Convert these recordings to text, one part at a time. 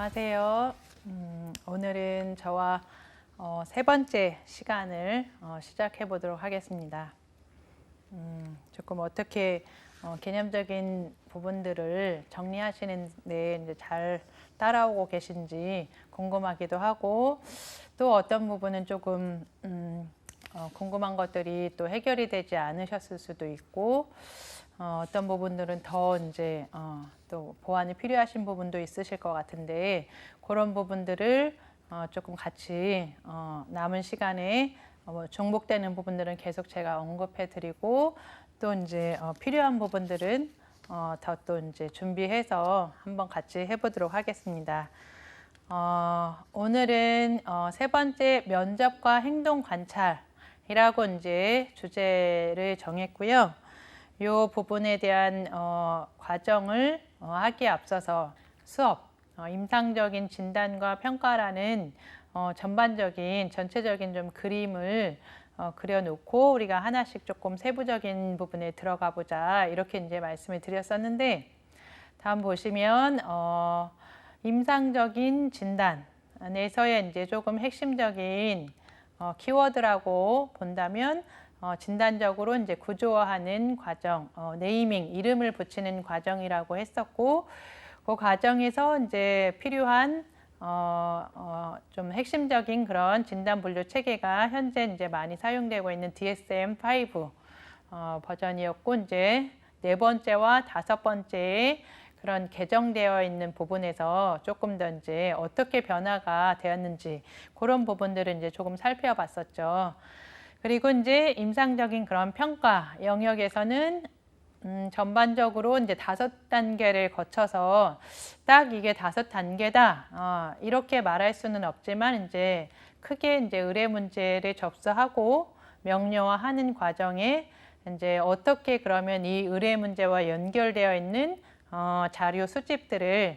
안녕하세요. 오늘은 저와 세 번째 시간을 시작해 보도록 하겠습니다. 조금 어떻게 개념적인 부분들을 정리하시는데 이제 잘 따라오고 계신지 궁금하기도 하고, 또 어떤 부분은 조금 궁금한 것들이 또 해결이 되지 않으셨을 수도 있고, 어떤 부분들은 더 이제 또 보완이 필요하신 부분도 있으실 것 같은데, 그런 부분들을 조금 같이 남은 시간에 중복되는 부분들은 계속 제가 언급해 드리고, 또 이제 필요한 부분들은 더 또 이제 준비해서 한번 같이 해보도록 하겠습니다. 오늘은 세 번째 면접과 행동 관찰이라고 이제 주제를 정했고요. 이 부분에 대한 과정을 하기에 앞서서 수업, 임상적인 진단과 평가라는 전반적인 전체적인 좀 그림을 그려놓고 우리가 하나씩 조금 세부적인 부분에 들어가 보자, 이렇게 이제 말씀을 드렸었는데, 다음 보시면 임상적인 진단에서의 이제 조금 핵심적인 키워드라고 본다면, 진단적으로 이제 구조화하는 과정, 네이밍, 이름을 붙이는 과정이라고 했었고, 그 과정에서 이제 필요한 좀 핵심적인 그런 진단 분류 체계가 현재 이제 많이 사용되고 있는 DSM-5 버전이었고, 이제 네 번째와 다섯 번째에 그런 개정되어 있는 부분에서 조금 더 이제 어떻게 변화가 되었는지 그런 부분들을 이제 조금 살펴봤었죠. 그리고 이제 임상적인 그런 평가 영역에서는 전반적으로 이제 5단계를 거쳐서 딱 이게 5단계다 이렇게 말할 수는 없지만, 이제 크게 이제 의뢰 문제를 접수하고 명료화하는 과정에 이제 어떻게 그러면 이 의뢰 문제와 연결되어 있는 자료 수집들을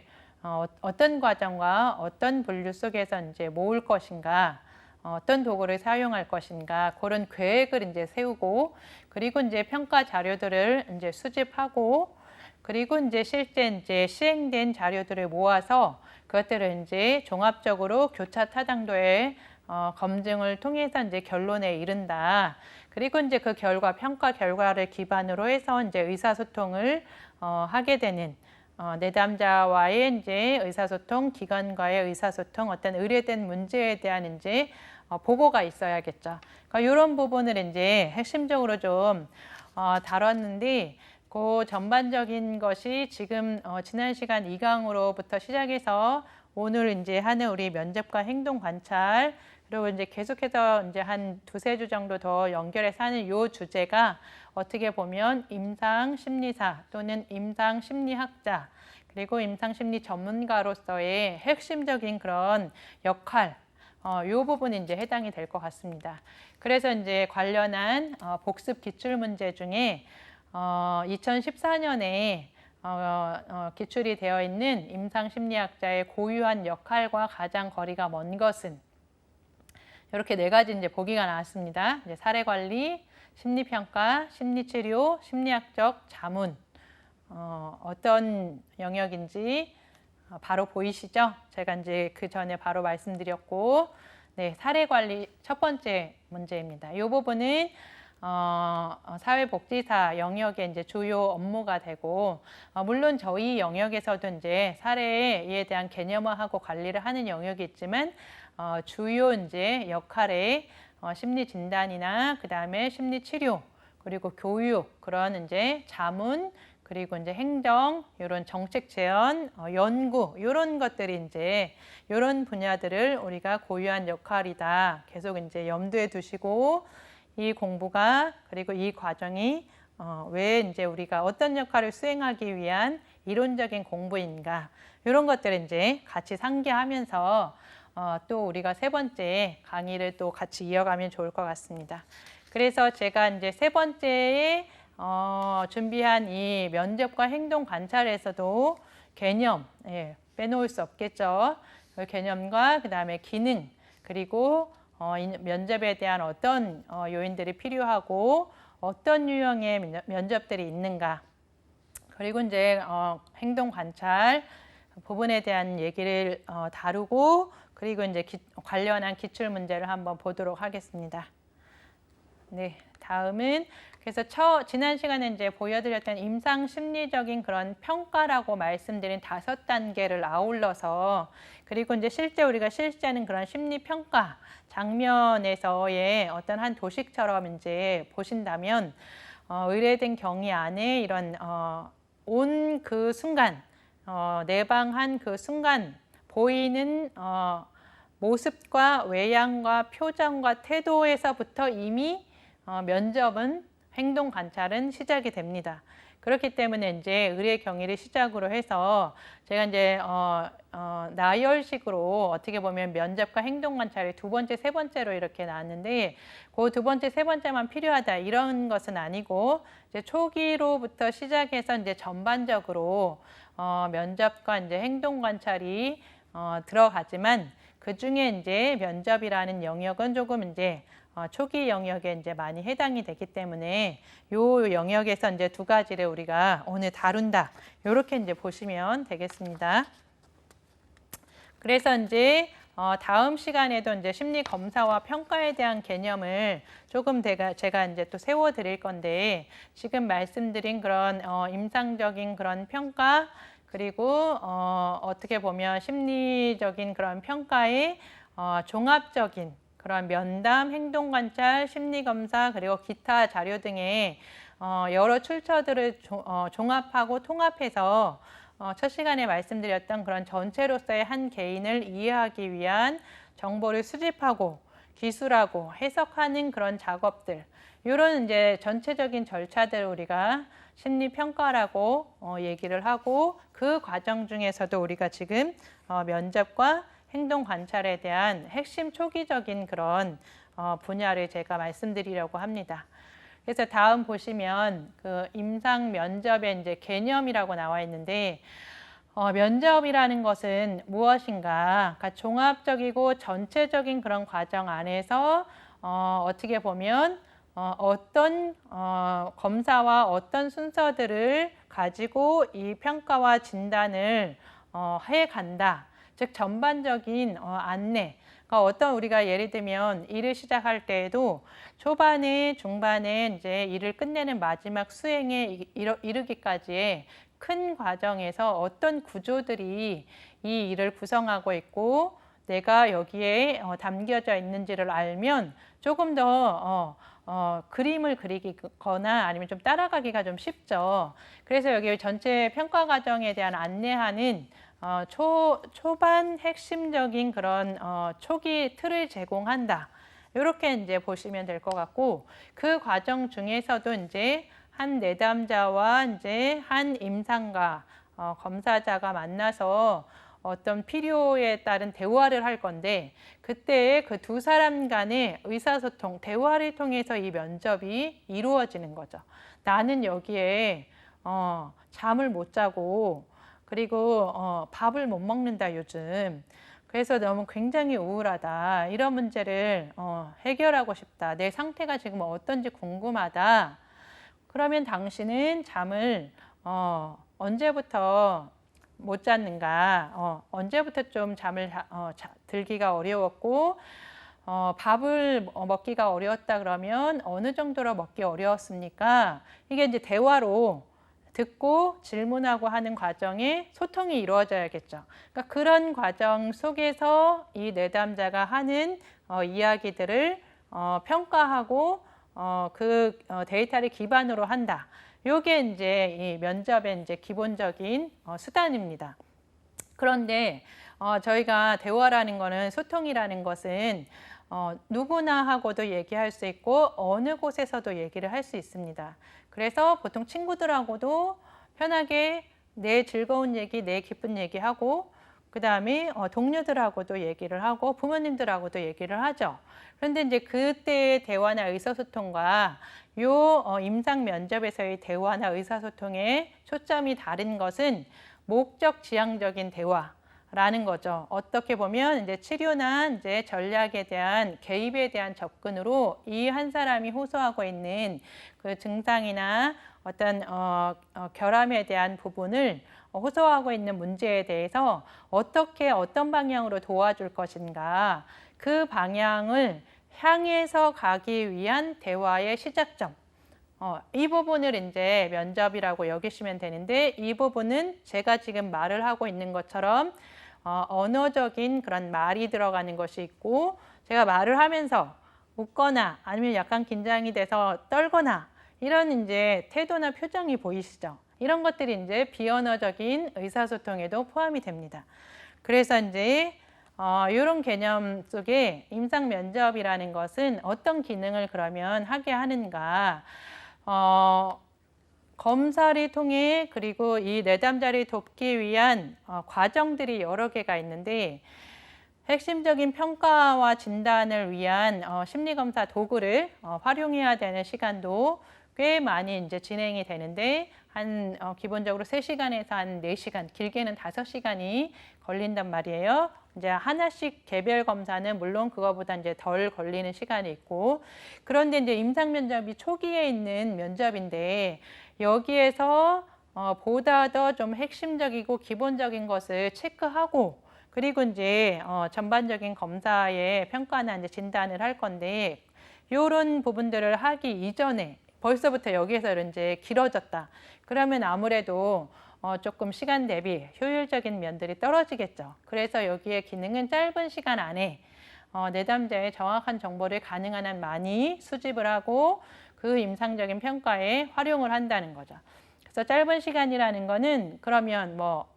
어떤 과정과 어떤 분류 속에서 이제 모을 것인가, 어떤 도구를 사용할 것인가, 그런 계획을 이제 세우고, 그리고 이제 평가 자료들을 이제 수집하고, 그리고 이제 실제 이제 시행된 자료들을 모아서 그것들을 이제 종합적으로 교차 타당도의 검증을 통해서 이제 결론에 이른다. 그리고 이제 그 결과, 평가 결과를 기반으로 해서 이제 의사소통을 하게 되는, 내담자와의 이제 의사소통, 기관과의 의사소통, 어떤 의뢰된 문제에 대한 이제 보고가 있어야겠죠. 그러니까 이런 부분을 이제 핵심적으로 좀 다뤘는데, 그 전반적인 것이 지금 지난 시간 2강으로부터 시작해서 오늘 이제 하는 우리 면접과 행동 관찰, 그리고 이제 계속해서 이제 한 두세 주 정도 더 연결해서 하는 이 주제가 어떻게 보면 임상 심리사 또는 임상 심리학자, 그리고 임상 심리 전문가로서의 핵심적인 그런 역할, 이 부분이 이제 해당이 될 것 같습니다. 그래서 이제 관련한 복습 기출 문제 중에 2014년에 기출이 되어 있는 임상 심리학자의 고유한 역할과 가장 거리가 먼 것은, 이렇게 네 가지 이제 보기가 나왔습니다. 이제 사례 관리, 심리 평가, 심리 치료, 심리학적 자문, 어떤 영역인지 바로 보이시죠? 제가 이제 그 전에 바로 말씀드렸고, 네, 사례 관리 첫 번째 문제입니다. 이 부분은 사회복지사 영역의 이제 주요 업무가 되고, 물론 저희 영역에서도 이제 사례에 대한 개념화하고 관리를 하는 영역이 있지만, 주요 이제 역할에 심리 진단이나 그 다음에 심리 치료, 그리고 교육, 그런 이제 자문, 그리고 이제 행정, 이런 정책 제안, 연구, 이런 것들이 이제 이런 분야들을 우리가 고유한 역할이다. 계속 이제 염두에 두시고, 이 공부가, 그리고 이 과정이 왜 이제 우리가 어떤 역할을 수행하기 위한 이론적인 공부인가, 이런 것들을 이제 같이 상기하면서 또 우리가 세 번째 강의를 또 같이 이어가면 좋을 것 같습니다. 그래서 제가 이제 세 번째에 준비한 이 면접과 행동 관찰에서도 개념, 빼놓을 수 없겠죠. 그 개념과 그 다음에 기능, 그리고 면접에 대한 어떤 요인들이 필요하고 어떤 유형의 면접들이 있는가, 그리고 이제 행동 관찰, 부분에 대한 얘기를 다루고 그리고 이제 관련한 기출 문제를 한번 보도록 하겠습니다. 네, 다음은 그래서 지난 시간에 이제 보여드렸던 임상 심리적인 그런 평가라고 말씀드린 5단계를 아울러서 그리고 이제 실제 우리가 실시하는 그런 심리 평가 장면에서의 어떤 한 도식처럼 이제 보신다면 의뢰된 경위 안에 이런 온 그 순간 내방한 그 순간 보이는 모습과 외양과 표정과 태도에서부터 이미 면접은 행동 관찰은 시작이 됩니다. 그렇기 때문에 이제 의뢰 경위를 시작으로 해서 제가 이제 나열식으로 어떻게 보면 면접과 행동 관찰이 2번째, 3번째로 이렇게 나왔는데 그 2번째, 3번째만 필요하다 이런 것은 아니고 이제 초기로부터 시작해서 이제 전반적으로 면접과 이제 행동 관찰이 들어가지만 그 중에 이제 면접이라는 영역은 조금 이제 초기 영역에 이제 많이 해당이 되기 때문에 요 영역에서 이제 2가지를 우리가 오늘 다룬다. 요렇게 이제 보시면 되겠습니다. 그래서 이제 다음 시간에도 이제 심리 검사와 평가에 대한 개념을 조금 제가 이제 또 세워 드릴 건데 지금 말씀드린 그런 임상적인 그런 평가 그리고 어떻게 보면 심리적인 그런 평가의 종합적인 그런 면담, 행동관찰, 심리검사 그리고 기타 자료 등의 여러 출처들을 종합하고 통합해서 첫 시간에 말씀드렸던 그런 전체로서의 한 개인을 이해하기 위한 정보를 수집하고 기술하고 해석하는 그런 작업들 이런 이제 전체적인 절차들을 우리가 심리평가라고 얘기를 하고 그 과정 중에서도 우리가 지금 면접과 행동 관찰에 대한 핵심 초기적인 그런 분야를 제가 말씀드리려고 합니다. 그래서 다음 보시면 그 임상 면접의 이제 개념이라고 나와 있는데 면접이라는 것은 무엇인가? 그러니까 종합적이고 전체적인 그런 과정 안에서 어떻게 보면 어떤 검사와 어떤 순서들을 가지고 이 평가와 진단을 해간다. 즉 전반적인 안내. 그러니까 어떤 우리가 예를 들면 일을 시작할 때에도 초반에 중반에 이제 일을 끝내는 마지막 수행에 이르기까지의 큰 과정에서 어떤 구조들이 이 일을 구성하고 있고 내가 여기에 담겨져 있는지를 알면 조금 더 그림을 그리거나 아니면 좀 따라가기가 좀 쉽죠. 그래서 여기 전체 평가 과정에 대한 안내하는 초반 핵심적인 그런 초기 틀을 제공한다. 이렇게 이제 보시면 될 것 같고 그 과정 중에서도 이제 한 내담자와 이제 한 임상가 검사자가 만나서 어떤 필요에 따른 대화를 할 건데 그때 그 2사람 간의 의사소통, 대화를 통해서 이 면접이 이루어지는 거죠. 나는 여기에 잠을 못 자고 그리고 밥을 못 먹는다 요즘. 그래서 너무 굉장히 우울하다. 이런 문제를 해결하고 싶다. 내 상태가 지금 어떤지 궁금하다. 그러면 당신은 잠을 언제부터 못 잤는가? 언제부터 좀 잠을 들기가 어려웠고 밥을 먹기가 어려웠다 그러면 어느 정도로 먹기 어려웠습니까? 이게 이제 대화로 듣고 질문하고 하는 과정에 소통이 이루어져야겠죠. 그러니까 그런 과정 속에서 이 내담자가 하는 이야기들을 평가하고 그 데이터를 기반으로 한다. 요게 이제 이 면접의 이제 기본적인 수단입니다. 그런데 저희가 대화라는 거는 소통이라는 것은 누구나 하고도 얘기할 수 있고 어느 곳에서도 얘기를 할 수 있습니다. 그래서 보통 친구들하고도 편하게 내 즐거운 얘기, 내 기쁜 얘기하고 그 다음에 동료들하고도 얘기를 하고 부모님들하고도 얘기를 하죠. 그런데 이제 그때의 대화나 의사소통과 요 임상 면접에서의 대화나 의사소통의 초점이 다른 것은 목적 지향적인 대화라는 거죠. 어떻게 보면 이제 치료나 이제 전략에 대한 개입에 대한 접근으로 이 한 사람이 호소하고 있는 그 증상이나 어떤 결함에 대한 부분을 호소하고 있는 문제에 대해서 어떻게 어떤 방향으로 도와줄 것인가, 그 방향을 향해서 가기 위한 대화의 시작점. 이 부분을 이제 면접이라고 여기시면 되는데, 이 부분은 제가 지금 말을 하고 있는 것처럼 언어적인 그런 말이 들어가는 것이 있고, 제가 말을 하면서 웃거나 아니면 약간 긴장이 돼서 떨거나 이런 이제 태도나 표정이 보이시죠? 이런 것들이 이제 비언어적인 의사소통에도 포함이 됩니다. 그래서 이제 이런 개념 속에 임상 면접이라는 것은 어떤 기능을 그러면 하게 하는가? 검사를 통해 그리고 이 내담자를 돕기 위한 과정들이 여러 개가 있는데, 핵심적인 평가와 진단을 위한 심리검사 도구를 활용해야 되는 시간도 꽤 많이 이제 진행이 되는데, 기본적으로 3시간에서 한 4시간, 길게는 5시간이 걸린단 말이에요. 이제 하나씩 개별 검사는 물론 그거보다 이제 덜 걸리는 시간이 있고, 그런데 이제 임상 면접이 초기에 있는 면접인데, 여기에서 보다 더 좀 핵심적이고 기본적인 것을 체크하고, 그리고 이제 전반적인 검사의 평가나 이제 진단을 할 건데, 이런 부분들을 하기 이전에 벌써부터 여기에서 이제 길어졌다. 그러면 아무래도 조금 시간 대비 효율적인 면들이 떨어지겠죠. 그래서 여기에 기능은 짧은 시간 안에 내담자의 정확한 정보를 가능한 한 많이 수집을 하고 그 임상적인 평가에 활용을 한다는 거죠. 그래서 짧은 시간이라는 거는 그러면 뭐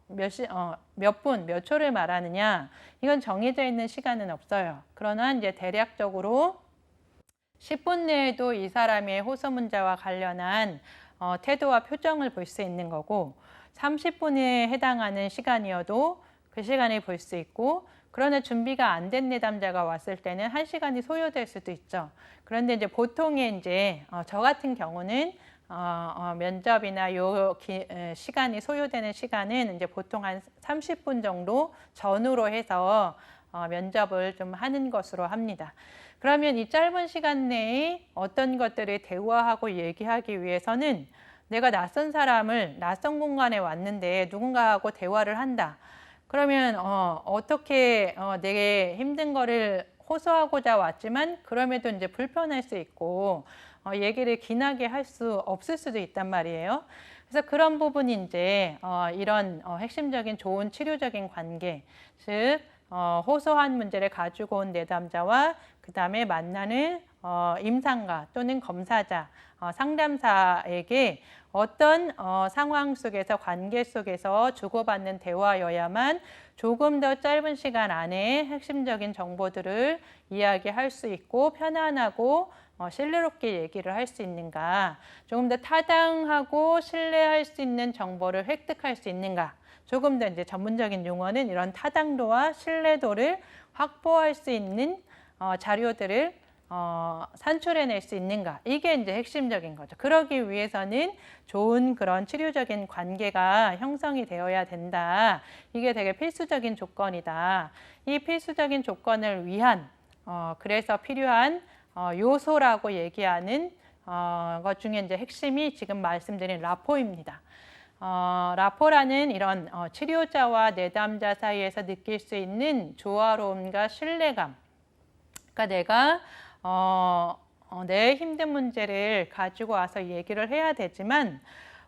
몇 분, 몇 초를 말하느냐, 이건 정해져 있는 시간은 없어요. 그러나 이제 대략적으로 10분 내에도 이 사람의 호소 문자와 관련한 태도와 표정을 볼 수 있는 거고, 30분에 해당하는 시간이어도 그 시간에 볼 수 있고, 그러나 준비가 안 된 내담자가 왔을 때는 1시간이 소요될 수도 있죠. 그런데 이제 보통의 이제 저 같은 경우는 면접이나 시간이 소요되는 시간은 이제 보통 한 30분 정도 전후로 해서 면접을 좀 하는 것으로 합니다. 그러면 이 짧은 시간 내에 어떤 것들을 대화하고 얘기하기 위해서는 내가 낯선 사람을 낯선 공간에 왔는데 누군가하고 대화를 한다. 그러면 어떻게 내게 힘든 거를 호소하고자 왔지만 그럼에도 이제 불편할 수 있고 얘기를 기나게 할 수 없을 수도 있단 말이에요. 그래서 그런 부분이 이제 이런 핵심적인 좋은 치료적인 관계, 즉 호소한 문제를 가지고 온 내담자와 그 다음에 만나는 임상가 또는 검사자, 상담사에게 어떤 상황 속에서 관계 속에서 주고받는 대화여야만 조금 더 짧은 시간 안에 핵심적인 정보들을 이야기할 수 있고 편안하고 신뢰롭게 얘기를 할 수 있는가, 조금 더 타당하고 신뢰할 수 있는 정보를 획득할 수 있는가, 조금 더 이제 전문적인 용어는 이런 타당도와 신뢰도를 확보할 수 있는 자료들을 산출해낼 수 있는가, 이게 이제 핵심적인 거죠. 그러기 위해서는 좋은 그런 치료적인 관계가 형성이 되어야 된다. 이게 되게 필수적인 조건이다. 이 필수적인 조건을 위한 그래서 필요한 요소라고 얘기하는 것 중에 이제 핵심이 지금 말씀드린 라포입니다. 라포라는 이런 치료자와 내담자 사이에서 느낄 수 있는 조화로움과 신뢰감. 그러니까 내가 내 힘든 문제를 가지고 와서 얘기를 해야 되지만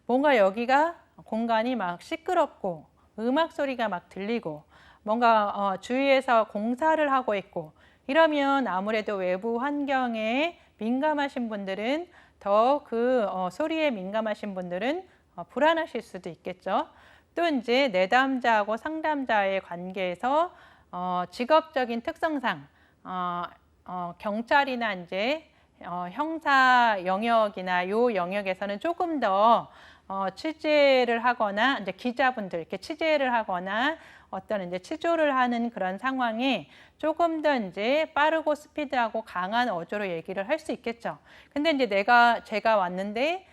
뭔가 여기가 공간이 막 시끄럽고 음악 소리가 막 들리고 뭔가 주위에서 공사를 하고 있고 이러면 아무래도 외부 환경에 민감하신 분들은 더 그 소리에 민감하신 분들은 불안하실 수도 있겠죠. 또 이제 내담자하고 상담자의 관계에서 직업적인 특성상 경찰이나 이제 형사 영역이나 요 영역에서는 조금 더 취재를 하거나 이제 기자분들 이렇게 취재를 하거나 어떤 이제 취조를 하는 그런 상황에 조금 더 이제 빠르고 스피드하고 강한 어조로 얘기를 할 수 있겠죠. 근데 이제 제가 왔는데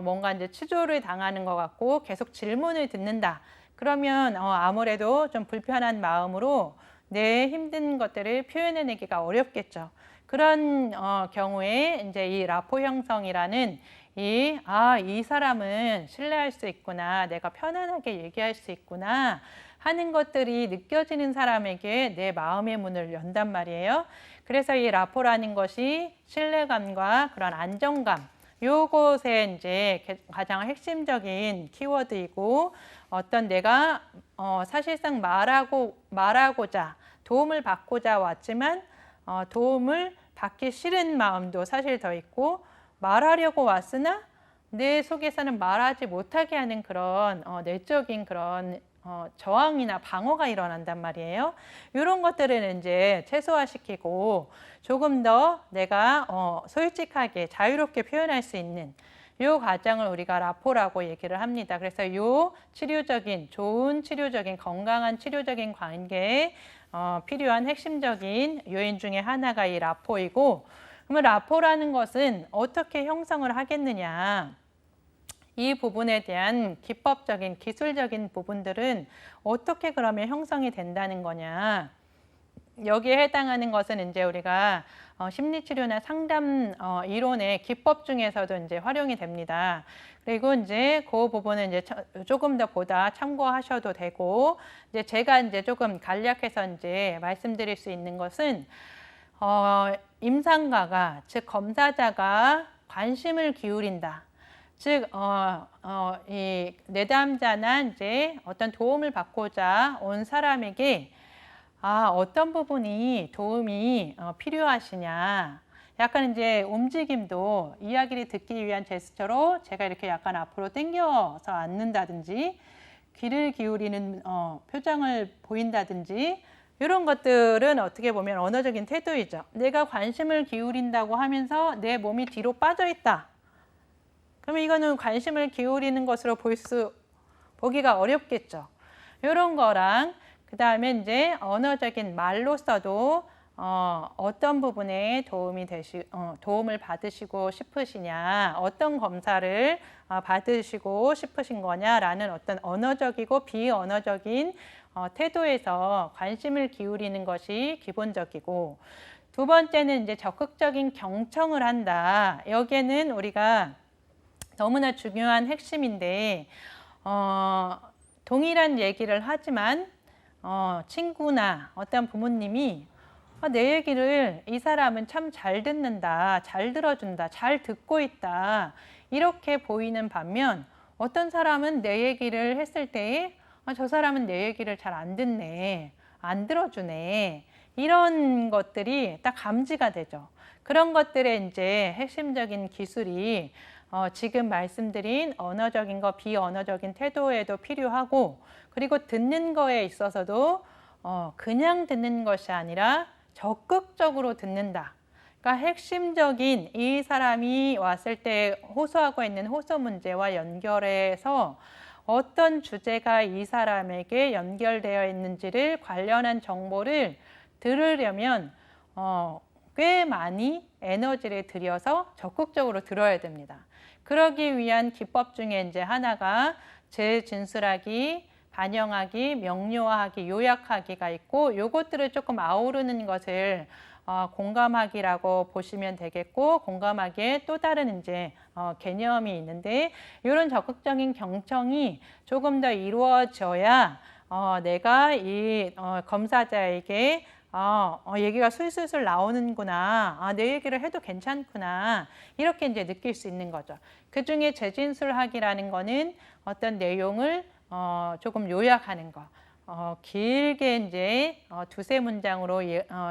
뭔가 이제 취조를 당하는 것 같고 계속 질문을 듣는다. 그러면 아무래도 좀 불편한 마음으로 내 힘든 것들을 표현해내기가 어렵겠죠. 그런 경우에 이제 이 라포 형성이라는 이 사람은 신뢰할 수 있구나, 내가 편안하게 얘기할 수 있구나 하는 것들이 느껴지는 사람에게 내 마음의 문을 연단 말이에요. 그래서 이 라포라는 것이 신뢰감과 그런 안정감, 요것에 이제 가장 핵심적인 키워드이고, 어떤 내가 사실상 말하고자 도움을 받고자 왔지만 도움을 받기 싫은 마음도 사실 더 있고, 말하려고 왔으나 내 속에서는 말하지 못하게 하는 그런 내적인 그런 저항이나 방어가 일어난단 말이에요. 이런 것들은 이제 최소화시키고 조금 더 내가 솔직하게 자유롭게 표현할 수 있는 이 과정을 우리가 라포라고 얘기를 합니다. 그래서 이 치료적인, 좋은 치료적인, 건강한 치료적인 관계에 필요한 핵심적인 요인 중에 하나가 이 라포이고, 그러면 라포라는 것은 어떻게 형성을 하겠느냐? 이 부분에 대한 기법적인, 기술적인 부분들은 어떻게 그러면 형성이 된다는 거냐? 여기에 해당하는 것은 이제 우리가 심리치료나 상담 이론의 기법 중에서도 이제 활용이 됩니다. 그리고 이제 그 부분은 이제 조금 더 보다 참고하셔도 되고, 이제 제가 이제 조금 간략해서 이제 말씀드릴 수 있는 것은 임상가가, 즉 검사자가 관심을 기울인다. 즉, 이 내담자나 이제 어떤 도움을 받고자 온 사람에게 어떤 부분이 도움이 필요하시냐. 약간 이제 움직임도 이야기를 듣기 위한 제스처로 제가 이렇게 약간 앞으로 당겨서 앉는다든지, 귀를 기울이는 표정을 보인다든지, 이런 것들은 어떻게 보면 언어적인 태도이죠. 내가 관심을 기울인다고 하면서 내 몸이 뒤로 빠져 있다. 그러면 이거는 관심을 기울이는 것으로 보기가 어렵겠죠. 이런 거랑, 그 다음에 이제 언어적인 말로써도 어떤 부분에 도움을 받으시고 싶으시냐, 어떤 검사를 받으시고 싶으신 거냐라는 어떤 언어적이고 비언어적인 태도에서 관심을 기울이는 것이 기본적이고, 두 번째는 이제 적극적인 경청을 한다. 여기에는 우리가 너무나 중요한 핵심인데, 동일한 얘기를 하지만 친구나 어떤 부모님이 내 얘기를 이 사람은 참 잘 듣는다, 잘 들어준다, 잘 듣고 있다, 이렇게 보이는 반면, 어떤 사람은 내 얘기를 했을 때에 저 사람은 내 얘기를 잘 안 듣네, 안 들어주네, 이런 것들이 딱 감지가 되죠. 그런 것들의 이제 핵심적인 기술이 지금 말씀드린 언어적인 거, 비언어적인 태도에도 필요하고, 그리고 듣는 거에 있어서도 그냥 듣는 것이 아니라 적극적으로 듣는다. 그러니까 핵심적인 이 사람이 왔을 때 호소하고 있는 호소 문제와 연결해서 어떤 주제가 이 사람에게 연결되어 있는지를 관련한 정보를 들으려면 꽤 많이 에너지를 들여서 적극적으로 들어야 됩니다. 그러기 위한 기법 중에 이제 하나가 재진술하기, 반영하기, 명료화하기, 요약하기가 있고, 요것들을 조금 아우르는 것을 공감하기라고 보시면 되겠고, 공감하기에 또 다른 이제 개념이 있는데, 이런 적극적인 경청이 조금 더 이루어져야 내가 이 검사자에게 얘기가 술술술 나오는구나, 내 얘기를 해도 괜찮구나, 이렇게 이제 느낄 수 있는 거죠. 그 중에 재진술하기라는 거는 어떤 내용을 조금 요약하는 거, 길게 이제 두세 문장으로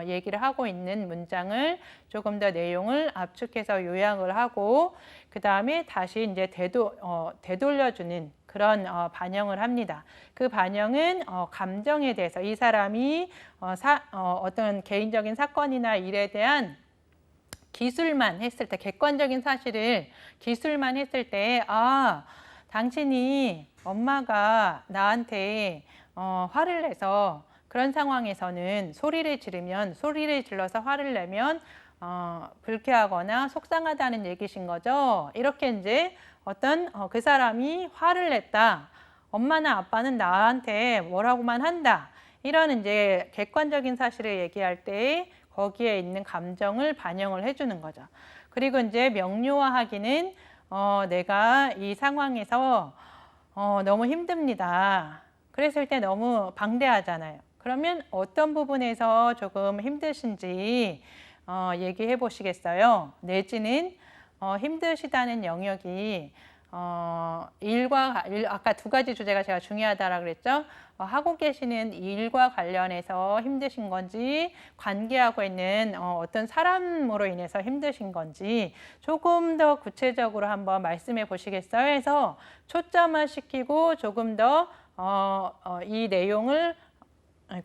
얘기를 하고 있는 문장을 조금 더 내용을 압축해서 요약을 하고, 그 다음에 다시 이제 되돌려주는 그런 반영을 합니다. 그 반영은 감정에 대해서 이 사람이 어떤 개인적인 사건이나 일에 대한 기술만 했을 때, 객관적인 사실을 기술만 했을 때, 당신이 엄마가 나한테 화를 내서 그런 상황에서는 소리를 질러서 화를 내면 불쾌하거나 속상하다는 얘기신 거죠. 이렇게 이제 어떤 그 사람이 화를 냈다, 엄마나 아빠는 나한테 뭐라고만 한다, 이런 이제 객관적인 사실을 얘기할 때 거기에 있는 감정을 반영을 해주는 거죠. 그리고 이제 명료화하기는 내가 이 상황에서 너무 힘듭니다. 그랬을 때 너무 방대하잖아요. 그러면 어떤 부분에서 조금 힘드신지 얘기해 보시겠어요? 내지는 힘드시다는 영역이 아까 두 가지 주제가 제가 중요하다라고 그랬죠. 하고 계시는 일과 관련해서 힘드신 건지, 관계하고 있는 어떤 사람으로 인해서 힘드신 건지 조금 더 구체적으로 한번 말씀해 보시겠어요? 해서 초점화 시키고 조금 더 이 내용을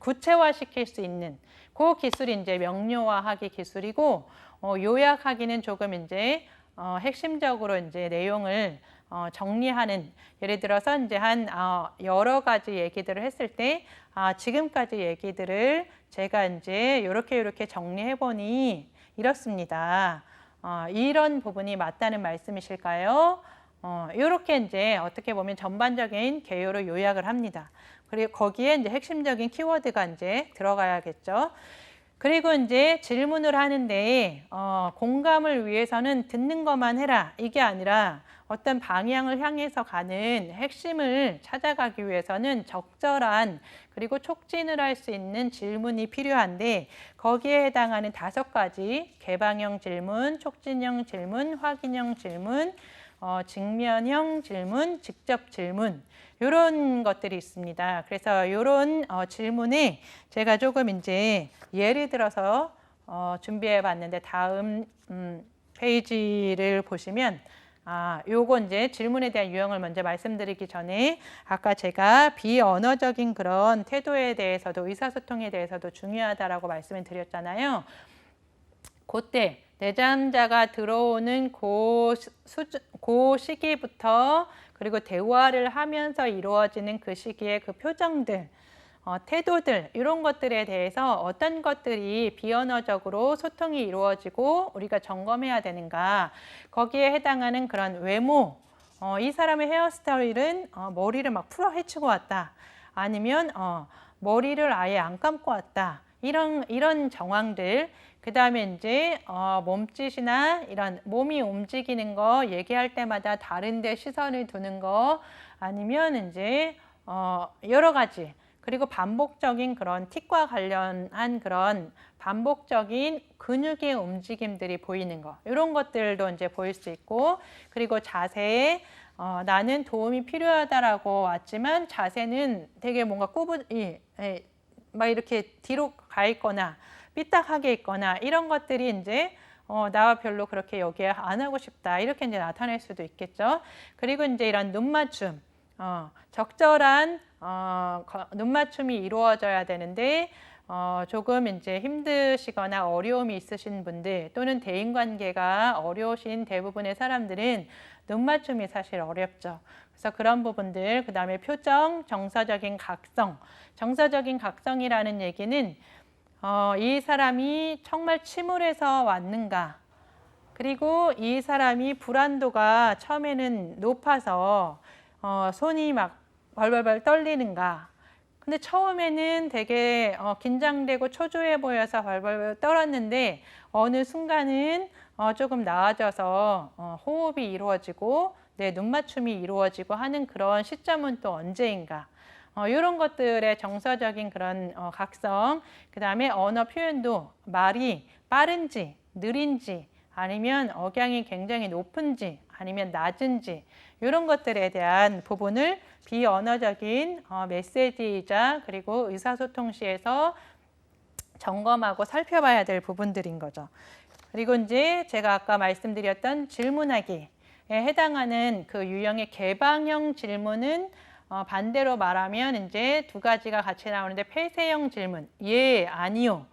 구체화시킬 수 있는 그 기술이 이제 명료화하기 기술이고, 요약하기는 조금 이제 핵심적으로 이제 내용을 정리하는, 예를 들어서 이제 한 여러 가지 얘기들을 했을 때 지금까지 얘기들을 제가 이제 이렇게 정리해 보니 이렇습니다. 이런 부분이 맞다는 말씀이실까요? 이렇게 이제 어떻게 보면 전반적인 개요로 요약을 합니다. 그리고 거기에 이제 핵심적인 키워드가 이제 들어가야겠죠. 그리고 이제 질문을 하는데 공감을 위해서는 듣는 것만 해라, 이게 아니라 어떤 방향을 향해서 가는 핵심을 찾아가기 위해서는 적절한, 그리고 촉진을 할 수 있는 질문이 필요한데, 거기에 해당하는 5가지 개방형 질문, 촉진형 질문, 확인형 질문, 직면형 질문, 직접 질문, 이런 것들이 있습니다. 그래서 이런 질문에 제가 조금 이제 예를 들어서 준비해 봤는데, 다음 페이지를 보시면 요거 이제 질문에 대한 유형을 먼저 말씀드리기 전에, 아까 제가 비언어적인 그런 태도에 대해서도, 의사소통에 대해서도 중요하다라고 말씀을 드렸잖아요. 그때 내담자가 들어오는 그 시기부터, 그리고 대화를 하면서 이루어지는 그 시기의 그 표정들, 태도들, 이런 것들에 대해서 어떤 것들이 비언어적으로 소통이 이루어지고 우리가 점검해야 되는가, 거기에 해당하는 그런 외모, 이 사람의 헤어스타일은 머리를 막 풀어 헤치고 왔다, 아니면 머리를 아예 안 감고 왔다, 이런 정황들, 그 다음에 이제 몸짓이나 이런 몸이 움직이는 거 얘기할 때마다 다른데 시선을 두는 거, 아니면 이제 여러 가지, 그리고 반복적인 그런 틱과 관련한 그런 반복적인 근육의 움직임들이 보이는 거, 이런 것들도 이제 보일 수 있고, 그리고 자세에 나는 도움이 필요하다라고 왔지만 자세는 되게 뭔가 막 이렇게 뒤로 가 있거나 삐딱하게 있거나, 이런 것들이 이제 나와 별로 그렇게 여기에 안 하고 싶다, 이렇게 이제 나타낼 수도 있겠죠. 그리고 이제 이런 눈 맞춤, 적절한 눈 맞춤이 이루어져야 되는데, 조금 이제 힘드시거나 어려움이 있으신 분들, 또는 대인관계가 어려우신 대부분의 사람들은 눈 맞춤이 사실 어렵죠. 그래서 그런 부분들, 그 다음에 표정, 정서적인 각성. 정서적인 각성이라는 얘기는 이 사람이 정말 침울해서 왔는가, 그리고 이 사람이 불안도가 처음에는 높아서 손이 막 벌벌벌 떨리는가, 근데 처음에는 되게 긴장되고 초조해 보여서 벌벌벌 떨었는데 어느 순간은 조금 나아져서 호흡이 이루어지고 내 눈맞춤이 이루어지고 하는 그런 시점은 또 언제인가, 이런 것들의 정서적인 그런 각성, 그 다음에 언어 표현도 말이 빠른지 느린지, 아니면 억양이 굉장히 높은지 아니면 낮은지, 이런 것들에 대한 부분을 비언어적인 메시지이자 그리고 의사소통 시에서 점검하고 살펴봐야 될 부분들인 거죠. 그리고 이제 제가 아까 말씀드렸던 질문하기에 해당하는 그 유형의 개방형 질문은 반대로 말하면 이제 2가지가 같이 나오는데, 폐쇄형 질문, 예, 아니요,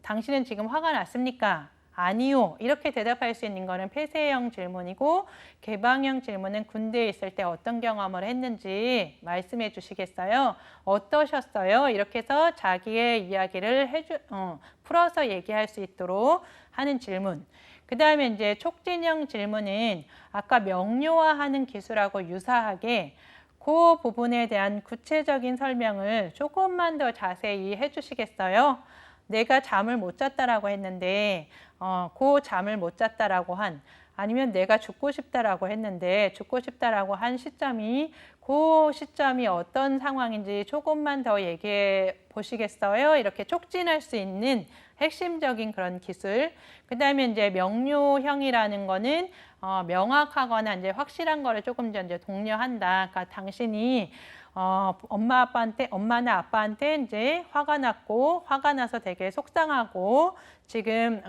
당신은 지금 화가 났습니까? 아니요, 이렇게 대답할 수 있는 거는 폐쇄형 질문이고, 개방형 질문은 군대에 있을 때 어떤 경험을 했는지 말씀해 주시겠어요? 어떠셨어요? 이렇게 해서 자기의 이야기를 풀어서 얘기할 수 있도록 하는 질문. 그 다음에 이제 촉진형 질문은 아까 명료화하는 기술하고 유사하게 그 부분에 대한 구체적인 설명을 조금만 더 자세히 해주시겠어요? 내가 잠을 못 잤다라고 했는데 그 잠을 못 잤다라고 한 아니면 내가 죽고 싶다라고 했는데 죽고 싶다라고 한 시점이 그 시점이 어떤 상황인지 조금만 더 얘기해 보시겠어요? 이렇게 촉진할 수 있는 핵심적인 그런 기술. 그다음에 이제 명료형이라는 거는 명확하거나 이제 확실한 거를 조금 더 이제 독려한다. 그러니까 당신이 엄마나 아빠한테 이제 화가 났고, 화가 나서 되게 속상하고, 지금,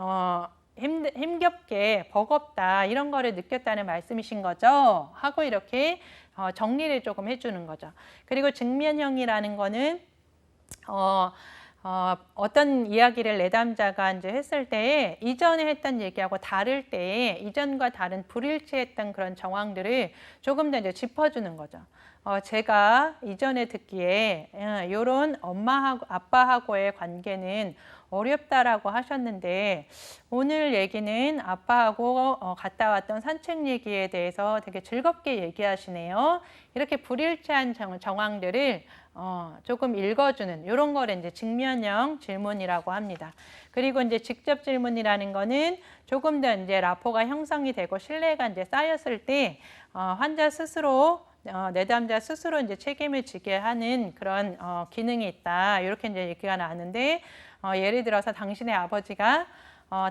힘겹게 버겁다, 이런 거를 느꼈다는 말씀이신 거죠. 하고 이렇게 정리를 조금 해주는 거죠. 그리고 직면형이라는 거는, 어떤 이야기를 내담자가 이제 했을 때에 이전에 했던 얘기하고 다를 때에 이전과 다른 불일치했던 그런 정황들을 조금 더 이제 짚어주는 거죠. 제가 이전에 듣기에 이런 엄마하고 아빠하고의 관계는 어렵다라고 하셨는데 오늘 얘기는 아빠하고 갔다 왔던 산책 얘기에 대해서 되게 즐겁게 얘기하시네요. 이렇게 불일치한 정황들을 조금 읽어주는 이런 거를 이제 직면형 질문이라고 합니다. 그리고 이제 직접 질문이라는 거는 조금 더 이제 라포가 형성이 되고 신뢰가 이제 쌓였을 때 환자 스스로 내담자 스스로 이제 책임을 지게 하는 그런 기능이 있다. 이렇게 이제 얘기가 나는데 예를 들어서 당신의 아버지가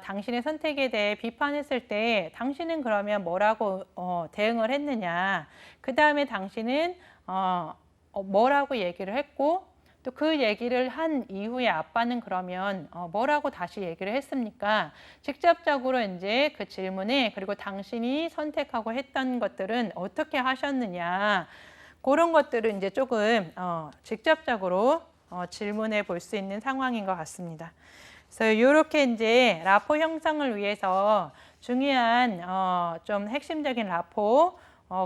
당신의 선택에 대해 비판했을 때 당신은 그러면 뭐라고 대응을 했느냐. 그 다음에 당신은 뭐라고 얘기를 했고 또 그 얘기를 한 이후에 아빠는 그러면 뭐라고 다시 얘기를 했습니까? 직접적으로 이제 그 질문에 그리고 당신이 선택하고 했던 것들은 어떻게 하셨느냐 그런 것들을 이제 조금 직접적으로 질문해 볼 수 있는 상황인 것 같습니다. 그래서 이렇게 이제 라포 형성을 위해서 중요한 좀 핵심적인 라포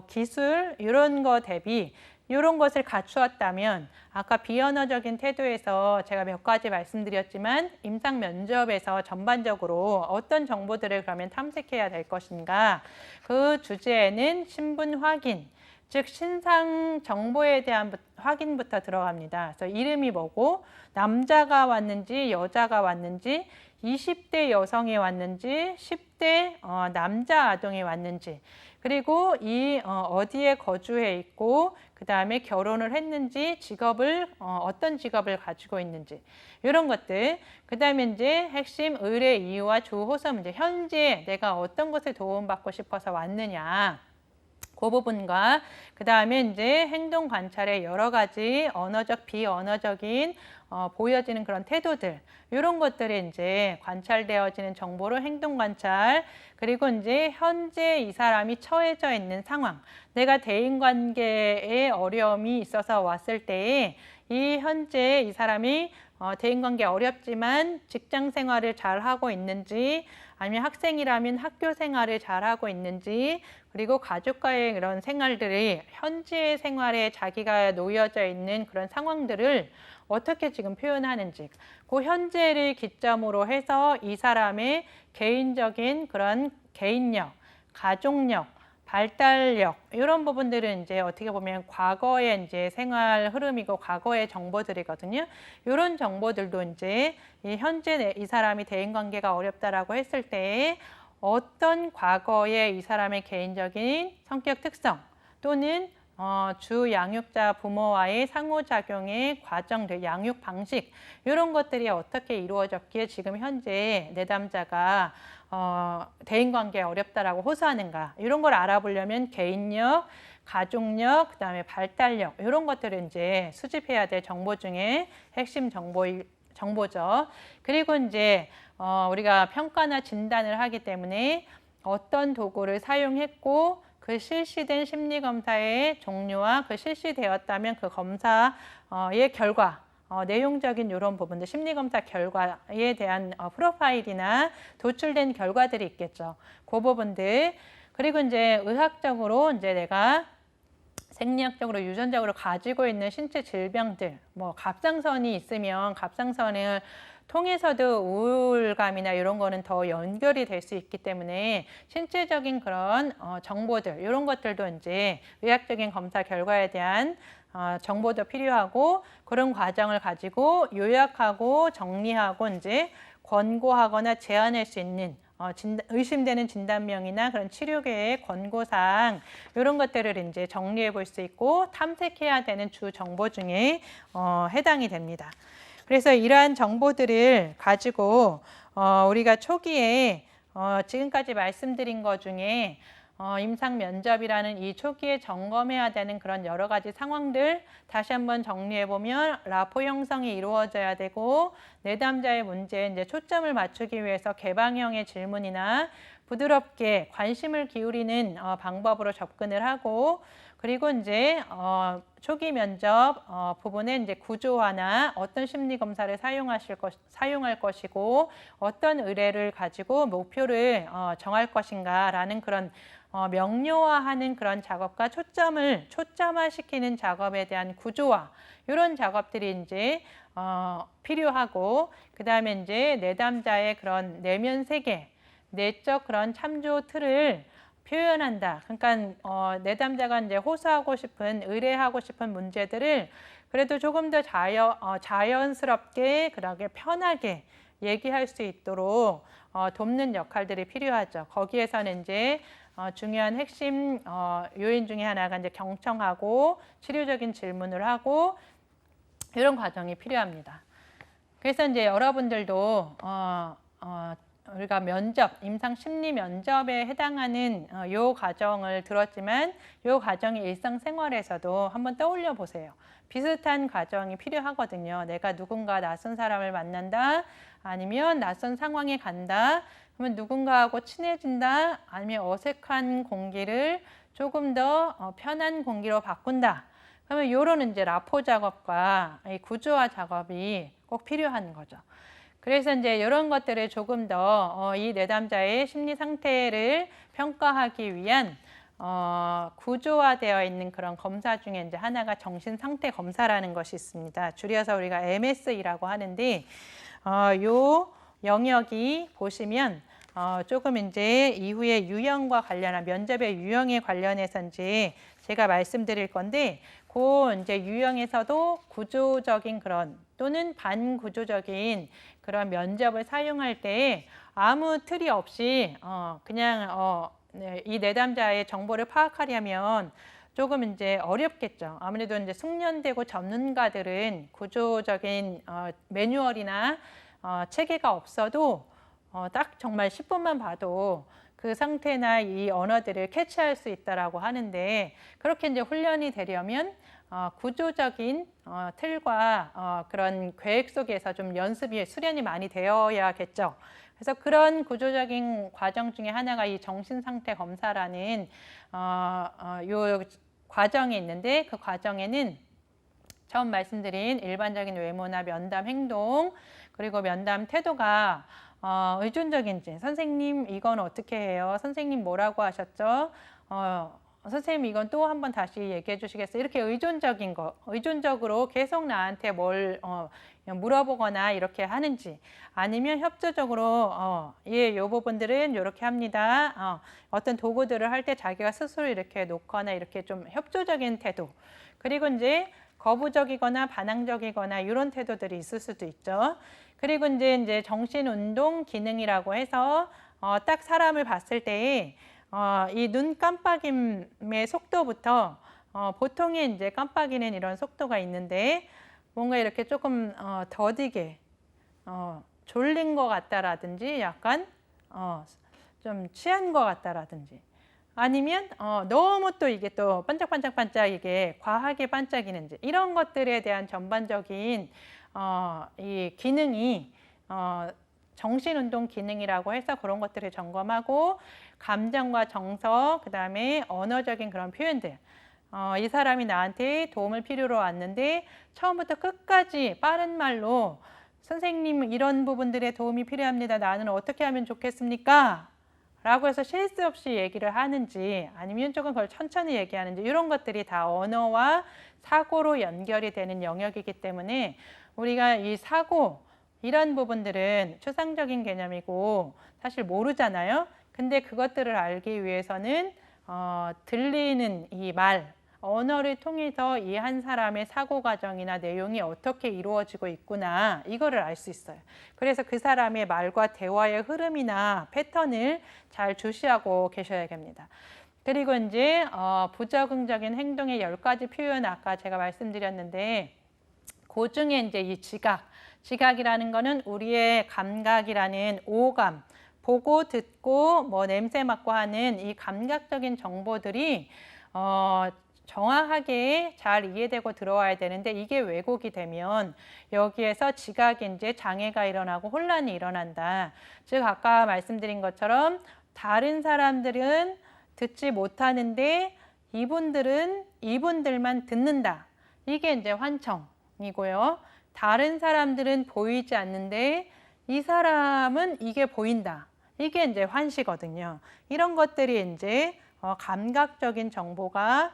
기술 이런 거 대비 이런 것을 갖추었다면 아까 비언어적인 태도에서 제가 몇 가지 말씀드렸지만 임상 면접에서 전반적으로 어떤 정보들을 그러면 탐색해야 될 것인가 그 주제에는 신분 확인 즉 신상 정보에 대한 확인부터 들어갑니다. 그래서 이름이 뭐고 남자가 왔는지 여자가 왔는지 20대 여성이 왔는지 10대 남자 아동이 왔는지 그리고 이 어디에 거주해 있고 그 다음에 결혼을 했는지 직업을 어떤 직업을 가지고 있는지 이런 것들 그 다음에 이제 핵심 의뢰 이유와 주호서 문제 현재 내가 어떤 것을 도움받고 싶어서 왔느냐 그 부분과 그 다음에 이제 행동 관찰의 여러 가지 언어적 비언어적인 보여지는 그런 태도들 이런 것들이 이제 관찰되어지는 정보로 행동 관찰 그리고 이제 현재 이 사람이 처해져 있는 상황 내가 대인관계에 어려움이 있어서 왔을 때에 이 현재 이 사람이 대인관계 어렵지만 직장 생활을 잘 하고 있는지 아니면 학생이라면 학교 생활을 잘 하고 있는지 그리고 가족과의 그런 생활들이 현재 생활에 자기가 놓여져 있는 그런 상황들을 어떻게 지금 표현하는지 그 현재를 기점으로 해서 이 사람의 개인적인 그런 개인력, 가족력, 발달력 이런 부분들은 이제 어떻게 보면 과거의 이제 생활 흐름이고 과거의 정보들이거든요. 이런 정보들도 이제 이 현재 이 사람이 대인 관계가 어렵다라고 했을 때 어떤 과거의 이 사람의 개인적인 성격 특성 또는 주 양육자 부모와의 상호작용의 과정들, 양육 방식 이런 것들이 어떻게 이루어졌기에 지금 현재 내담자가 대인관계 어렵다라고 호소하는가 이런 걸 알아보려면 개인력, 가족력, 그다음에 발달력 이런 것들을 이제 수집해야 될 정보 중에 핵심 정보죠. 그리고 이제 우리가 평가나 진단을 하기 때문에 어떤 도구를 사용했고 그 실시된 심리검사의 종류와 그 실시되었다면 그 검사의 결과 내용적인 이런 부분들 심리검사 결과에 대한 프로파일이나 도출된 결과들이 있겠죠. 그 부분들 그리고 이제 의학적으로 이제 내가 생리학적으로 유전적으로 가지고 있는 신체 질병들 뭐 갑상선이 있으면 갑상선을 통해서도 우울감이나 이런 거는 더 연결이 될 수 있기 때문에 신체적인 그런 정보들 이런 것들도 이제 의학적인 검사 결과에 대한 정보도 필요하고 그런 과정을 가지고 요약하고 정리하고 이제 권고하거나 제안할 수 있는 의심되는 진단명이나 그런 치료계획, 권고사항 이런 것들을 이제 정리해 볼 수 있고 탐색해야 되는 주 정보 중에 해당이 됩니다. 그래서 이러한 정보들을 가지고 우리가 초기에 지금까지 말씀드린 것 중에 임상 면접이라는 이 초기에 점검해야 되는 그런 여러 가지 상황들 다시 한번 정리해 보면 라포 형성이 이루어져야 되고 내담자의 문제에 이제 초점을 맞추기 위해서 개방형의 질문이나 부드럽게 관심을 기울이는 방법으로 접근을 하고 그리고 이제 초기 면접 부분에 이제 구조화나 어떤 심리 검사를 사용할 것이고 어떤 의뢰를 가지고 목표를 정할 것인가라는 그런 명료화하는 그런 작업과 초점화시키는 작업에 대한 구조화 이런 작업들이 이제 필요하고 그 다음에 이제 내담자의 그런 내면 세계, 내적 그런 참조 틀을 표현한다. 그러니까 내담자가 이제 호소하고 싶은 의뢰하고 싶은 문제들을 그래도 조금 더 자연스럽게 그러게 편하게 얘기할 수 있도록 돕는 역할들이 필요하죠. 거기에서는 이제 중요한 핵심 요인 중에 하나가 이제 경청하고 치료적인 질문을 하고 이런 과정이 필요합니다. 그래서 이제 여러분들도 우리가 면접, 임상 심리 면접에 해당하는 요 과정을 들었지만 요 과정이 일상생활에서도 한번 떠올려 보세요. 비슷한 과정이 필요하거든요. 내가 누군가 낯선 사람을 만난다, 아니면 낯선 상황에 간다, 그러면 누군가하고 친해진다, 아니면 어색한 공기를 조금 더 편한 공기로 바꾼다. 그러면 요런 이제 라포 작업과 이 구조화 작업이 꼭 필요한 거죠. 그래서 이제 이런 것들을 조금 더 이 내담자의 심리 상태를 평가하기 위한 구조화되어 있는 그런 검사 중에 이제 하나가 정신 상태 검사라는 것이 있습니다. 줄여서 우리가 MS이라고 하는데 요 영역이 보시면 조금 이제 이후에 유형과 관련한 면접의 유형에 관련해서 이제 제가 말씀드릴 건데 그 이제 유형에서도 구조적인 그런 또는 반구조적인 그런 면접을 사용할 때 아무 틀이 없이 그냥 이 내담자의 정보를 파악하려면 조금 이제 어렵겠죠. 아무래도 이제 숙련되고 전문가들은 구조적인 매뉴얼이나 체계가 없어도 딱 정말 10분만 봐도 그 상태나 이 언어들을 캐치할 수 있다라고 하는데 그렇게 이제 훈련이 되려면 구조적인 틀과 그런 계획 속에서 좀 연습이 수련이 많이 되어야겠죠. 그래서 그런 구조적인 과정 중에 하나가 이 정신상태 검사라는 요 과정이 있는데 그 과정에는 처음 말씀드린 일반적인 외모나 면담 행동 그리고 면담 태도가 의존적인지 선생님 이건 어떻게 해요? 선생님 뭐라고 하셨죠? 선생님 이건 또 한번 다시 얘기해 주시겠어요? 이렇게 의존적으로 계속 나한테 뭘 물어보거나 이렇게 하는지 아니면 협조적으로 이 부분들은 이렇게 합니다. 어떤 도구들을 할 때 자기가 스스로 이렇게 놓거나 이렇게 좀 협조적인 태도 그리고 이제 거부적이거나 반항적이거나 이런 태도들이 있을 수도 있죠. 그리고 이제 정신운동 기능이라고 해서 딱 사람을 봤을 때 이 눈 깜빡임의 속도부터 보통의 이제 깜빡이는 이런 속도가 있는데 뭔가 이렇게 조금 더디게 졸린 것 같다라든지 약간 좀 취한 것 같다라든지 아니면 너무 또 이게 또 반짝반짝반짝 이게 과하게 반짝이는지 이런 것들에 대한 전반적인 이 기능이 정신운동 기능이라고 해서 그런 것들을 점검하고 감정과 정서 그다음에 언어적인 그런 표현들 이 사람이 나한테 도움을 필요로 왔는데 처음부터 끝까지 빠른 말로 선생님 이런 부분들에 도움이 필요합니다. 나는 어떻게 하면 좋겠습니까? 라고 해서 실수 없이 얘기를 하는지 아니면 조금 그걸 천천히 얘기하는지 이런 것들이 다 언어와 사고로 연결이 되는 영역이기 때문에 우리가 이 사고 이런 부분들은 추상적인 개념이고 사실 모르잖아요. 근데 그것들을 알기 위해서는 들리는 이 말, 언어를 통해서 이 한 사람의 사고 과정이나 내용이 어떻게 이루어지고 있구나 이거를 알 수 있어요. 그래서 그 사람의 말과 대화의 흐름이나 패턴을 잘 주시하고 계셔야 됩니다. 그리고 이제 부적응적인 행동의 10가지 표현 아까 제가 말씀드렸는데 그 중에 이제 이 지각이라는 거는 우리의 감각이라는 오감, 보고 듣고 뭐 냄새 맡고 하는 이 감각적인 정보들이 정확하게 잘 이해되고 들어와야 되는데 이게 왜곡이 되면 여기에서 지각이 이제 장애가 일어나고 혼란이 일어난다. 즉 아까 말씀드린 것처럼 다른 사람들은 듣지 못하는데 이분들만 듣는다. 이게 이제 환청이고요. 다른 사람들은 보이지 않는데 이 사람은 이게 보인다. 이게 이제 환시거든요. 이런 것들이 이제 감각적인 정보가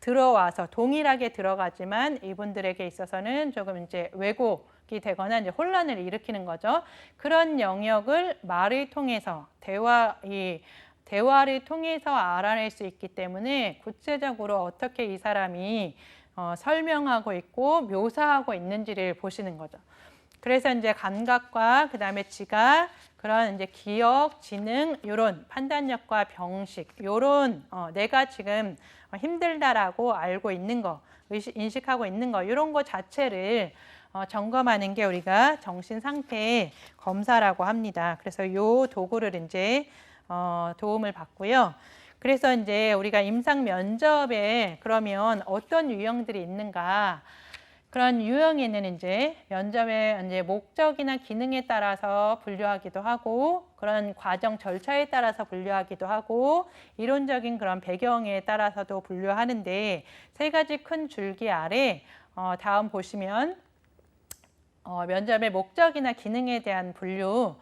들어와서 동일하게 들어가지만 이분들에게 있어서는 조금 이제 왜곡이 되거나 이제 혼란을 일으키는 거죠. 그런 영역을 말을 통해서 대화를 통해서 알아낼 수 있기 때문에 구체적으로 어떻게 이 사람이 설명하고 있고 묘사하고 있는지를 보시는 거죠. 그래서 이제 감각과 그다음에 지각, 그런 이제 기억, 지능, 요런 판단력과 병식, 요런 내가 지금 힘들다라고 알고 있는 거, 인식하고 있는 거, 이런 거 자체를 점검하는 게 우리가 정신 상태 검사라고 합니다. 그래서 요 도구를 이제 도움을 받고요. 그래서 이제 우리가 임상 면접에 그러면 어떤 유형들이 있는가? 그런 유형에는 이제 면접의 이제 목적이나 기능에 따라서 분류하기도 하고 그런 과정 절차에 따라서 분류하기도 하고 이론적인 그런 배경에 따라서도 분류하는데 세 가지 큰 줄기 아래 다음 보시면 면접의 목적이나 기능에 대한 분류로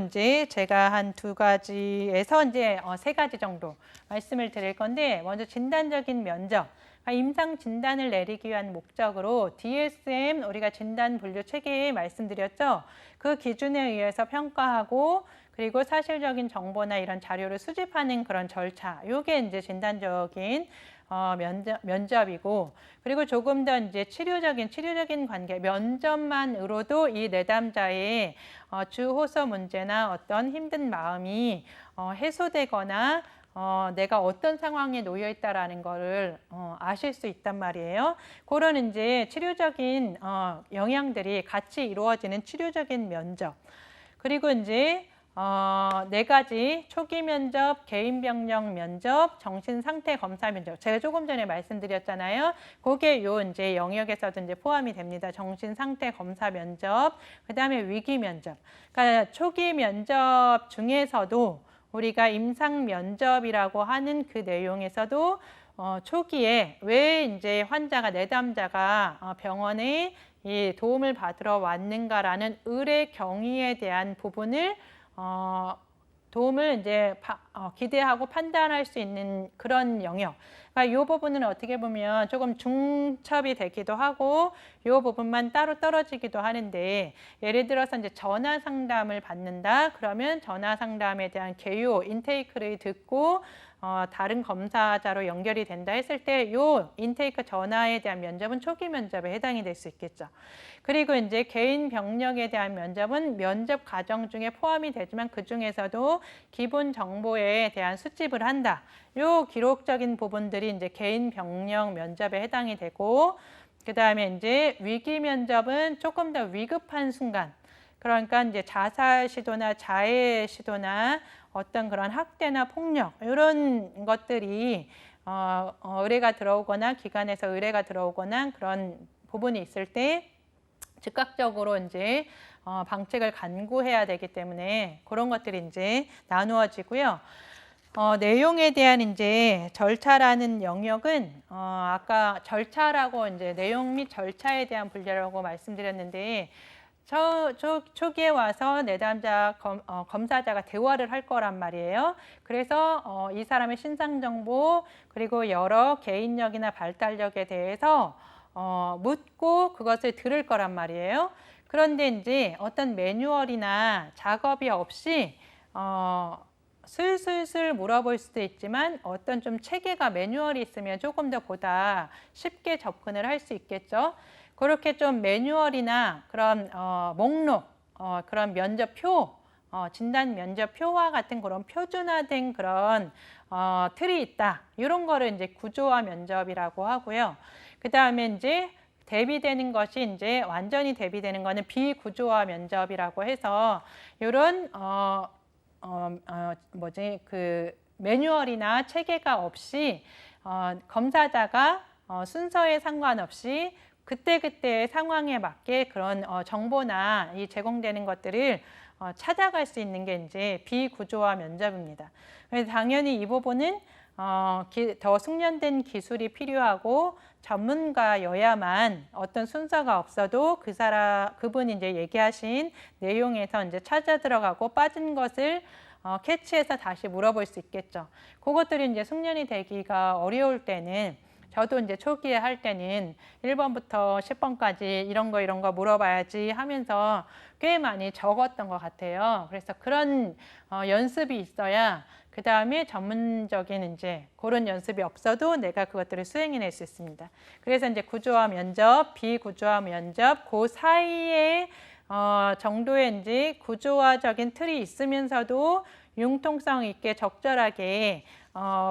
이제 제가 한 2가지에서 이제 3가지 정도 말씀을 드릴 건데 먼저 진단적인 면접. 임상 진단을 내리기 위한 목적으로 DSM 우리가 진단 분류 체계 말씀드렸죠. 그 기준에 의해서 평가하고 그리고 사실적인 정보나 이런 자료를 수집하는 그런 절차. 이게 이제 진단적인 면접이고 그리고 조금 더 이제 치료적인 관계 면접만으로도 이 내담자의 주호소 문제나 어떤 힘든 마음이 해소되거나 내가 어떤 상황에 놓여 있다라는 거를 아실 수 있단 말이에요. 그런 이제 치료적인 영향들이 같이 이루어지는 치료적인 면접. 그리고 이제 4가지 초기 면접, 개인 병력 면접, 정신 상태 검사 면접. 제가 조금 전에 말씀드렸잖아요. 그게 요 이제 영역에서도 이제 포함이 됩니다. 정신 상태 검사 면접, 그다음에 위기 면접. 그러니까 초기 면접 중에서도 우리가 임상 면접이라고 하는 그 내용에서도 초기에 왜 이제 내담자가 병원에 이 도움을 받으러 왔는가라는 의뢰 경위에 대한 부분을 도움을 이제 기대하고 판단할 수 있는 그런 영역. 그러니까 이 부분은 어떻게 보면 조금 중첩이 되기도 하고 이 부분만 따로 떨어지기도 하는데 예를 들어서 이제 전화 상담을 받는다. 그러면 전화 상담에 대한 개요, 인테이크를 듣고 다른 검사자로 연결이 된다 했을 때 이 인테이크 전화에 대한 면접은 초기 면접에 해당이 될 수 있겠죠. 그리고 이제 개인 병력에 대한 면접은 면접 과정 중에 포함이 되지만 그 중에서도 기본 정보에 대한 수집을 한다. 요 기록적인 부분들이 이제 개인 병력 면접에 해당이 되고 그다음에 이제 위기 면접은 조금 더 위급한 순간 그러니까 이제 자살 시도나 자해 시도나 어떤 그런 학대나 폭력 이런 것들이 의뢰가 들어오거나 기관에서 의뢰가 들어오거나 그런 부분이 있을 때 즉각적으로 이제 방책을 간구해야 되기 때문에 그런 것들이 이제 나누어지고요. 내용에 대한 이제 절차라는 영역은 아까 절차라고 이제 내용 및 절차에 대한 분류라고 말씀드렸는데 초기에 와서 내담자 검사자가 대화를 할 거란 말이에요. 그래서 이 사람의 신상 정보 그리고 여러 개인력이나 발달력에 대해서 묻고 그것을 들을 거란 말이에요. 그런데 이제 어떤 매뉴얼이나 작업이 없이 슬슬슬 물어볼 수도 있지만 어떤 좀 체계가 매뉴얼이 있으면 조금 더 보다 쉽게 접근을 할 수 있겠죠. 그렇게 좀 매뉴얼이나 그런 목록, 그런 면접표, 진단 면접표와 같은 그런 표준화된 그런 틀이 있다. 이런 거를 이제 구조화 면접이라고 하고요. 그 다음에 이제 대비되는 것이 이제 완전히 대비되는 거는 비구조화 면접이라고 해서 이런 그 매뉴얼이나 체계가 없이 검사자가 순서에 상관없이 그때그때의 상황에 맞게 그런 정보나 이 제공되는 것들을 찾아갈 수 있는 게 이제 비구조화 면접입니다. 그래서 당연히 이 부분은 더 숙련된 기술이 필요하고 전문가여야만 어떤 순서가 없어도 그분이 이제 얘기하신 내용에서 이제 찾아 들어가고 빠진 것을 캐치해서 다시 물어볼 수 있겠죠. 그것들이 이제 숙련이 되기가 어려울 때는 저도 이제 초기에 할 때는 1번부터 10번까지 이런 거 물어봐야지 하면서 꽤 많이 적었던 것 같아요. 그래서 그런 연습이 있어야 그 다음에 전문적인 이제 그런 연습이 없어도 내가 그것들을 수행해낼 수 있습니다. 그래서 이제 구조화 면접, 비구조화 면접 그 사이에 정도의 이제 구조화적인 틀이 있으면서도 융통성 있게 적절하게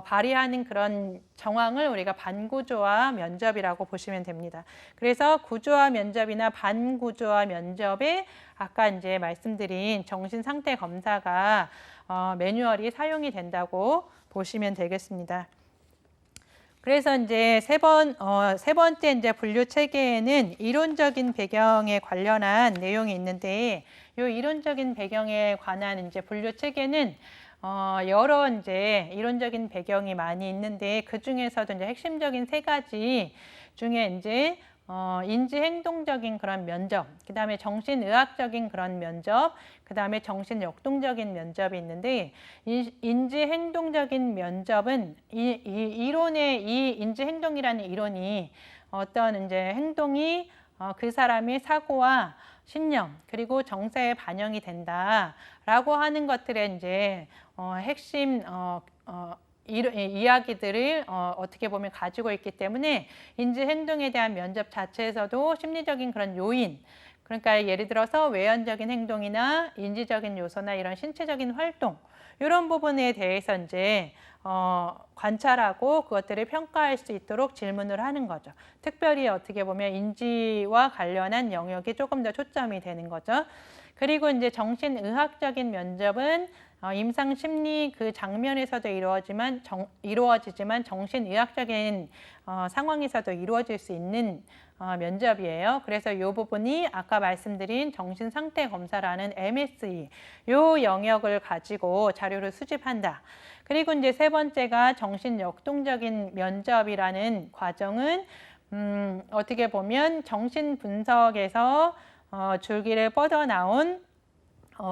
발휘하는 그런 정황을 우리가 반구조화 면접이라고 보시면 됩니다. 그래서 구조화 면접이나 반구조화 면접에 아까 이제 말씀드린 정신 상태 검사가 매뉴얼이 사용이 된다고 보시면 되겠습니다. 그래서 이제 세 번째 이제 분류 체계에는 이론적인 배경에 관련한 내용이 있는데, 이 이론적인 배경에 관한 이제 분류 체계는 여러 이제 이론적인 배경이 많이 있는데 그 중에서도 이제 핵심적인 세 가지 중에 이제 인지행동적인 그런 면접, 그 다음에 정신의학적인 그런 면접, 그 다음에 정신역동적인 면접이 있는데 인지행동적인 면접은 이 인지행동이라는 이론이 어떤 이제 행동이 그 사람의 사고와 신념 그리고 정서에 반영이 된다라고 하는 것들의 이제 핵심 이야기들을 어떻게 보면 가지고 있기 때문에 인지행동에 대한 면접 자체에서도 심리적인 그런 요인, 그러니까 예를 들어서 외연적인 행동이나 인지적인 요소나 이런 신체적인 활동 이런 부분에 대해서 이제 관찰하고 그것들을 평가할 수 있도록 질문을 하는 거죠. 특별히 어떻게 보면 인지와 관련한 영역이 조금 더 초점이 되는 거죠. 그리고 이제 정신의학적인 면접은 임상심리 그 장면에서도 이루어지지만 정신의학적인 상황에서도 이루어질 수 있는 면접이에요. 그래서 이 부분이 아까 말씀드린 정신상태검사라는 MSE 이 영역을 가지고 자료를 수집한다. 그리고 이제 세 번째가 정신역동적인 면접이라는 과정은 어떻게 보면 정신분석에서 줄기를 뻗어나온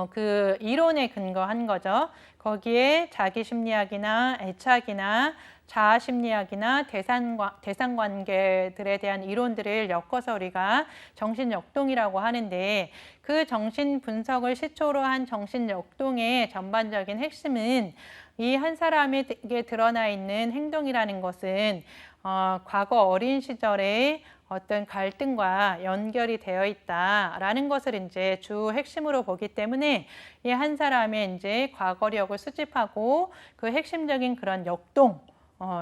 그 이론에 근거한 거죠. 거기에 자기심리학이나 애착이나 자아심리학이나 대상관계들에 대한 이론들을 엮어서 우리가 정신역동이라고 하는데 그 정신분석을 시초로 한 정신역동의 전반적인 핵심은 이 한 사람에게 드러나 있는 행동이라는 것은 과거 어린 시절에 어떤 갈등과 연결이 되어 있다라는 것을 이제 주 핵심으로 보기 때문에 이 한 사람의 이제 과거력을 수집하고 그 핵심적인 그런 역동,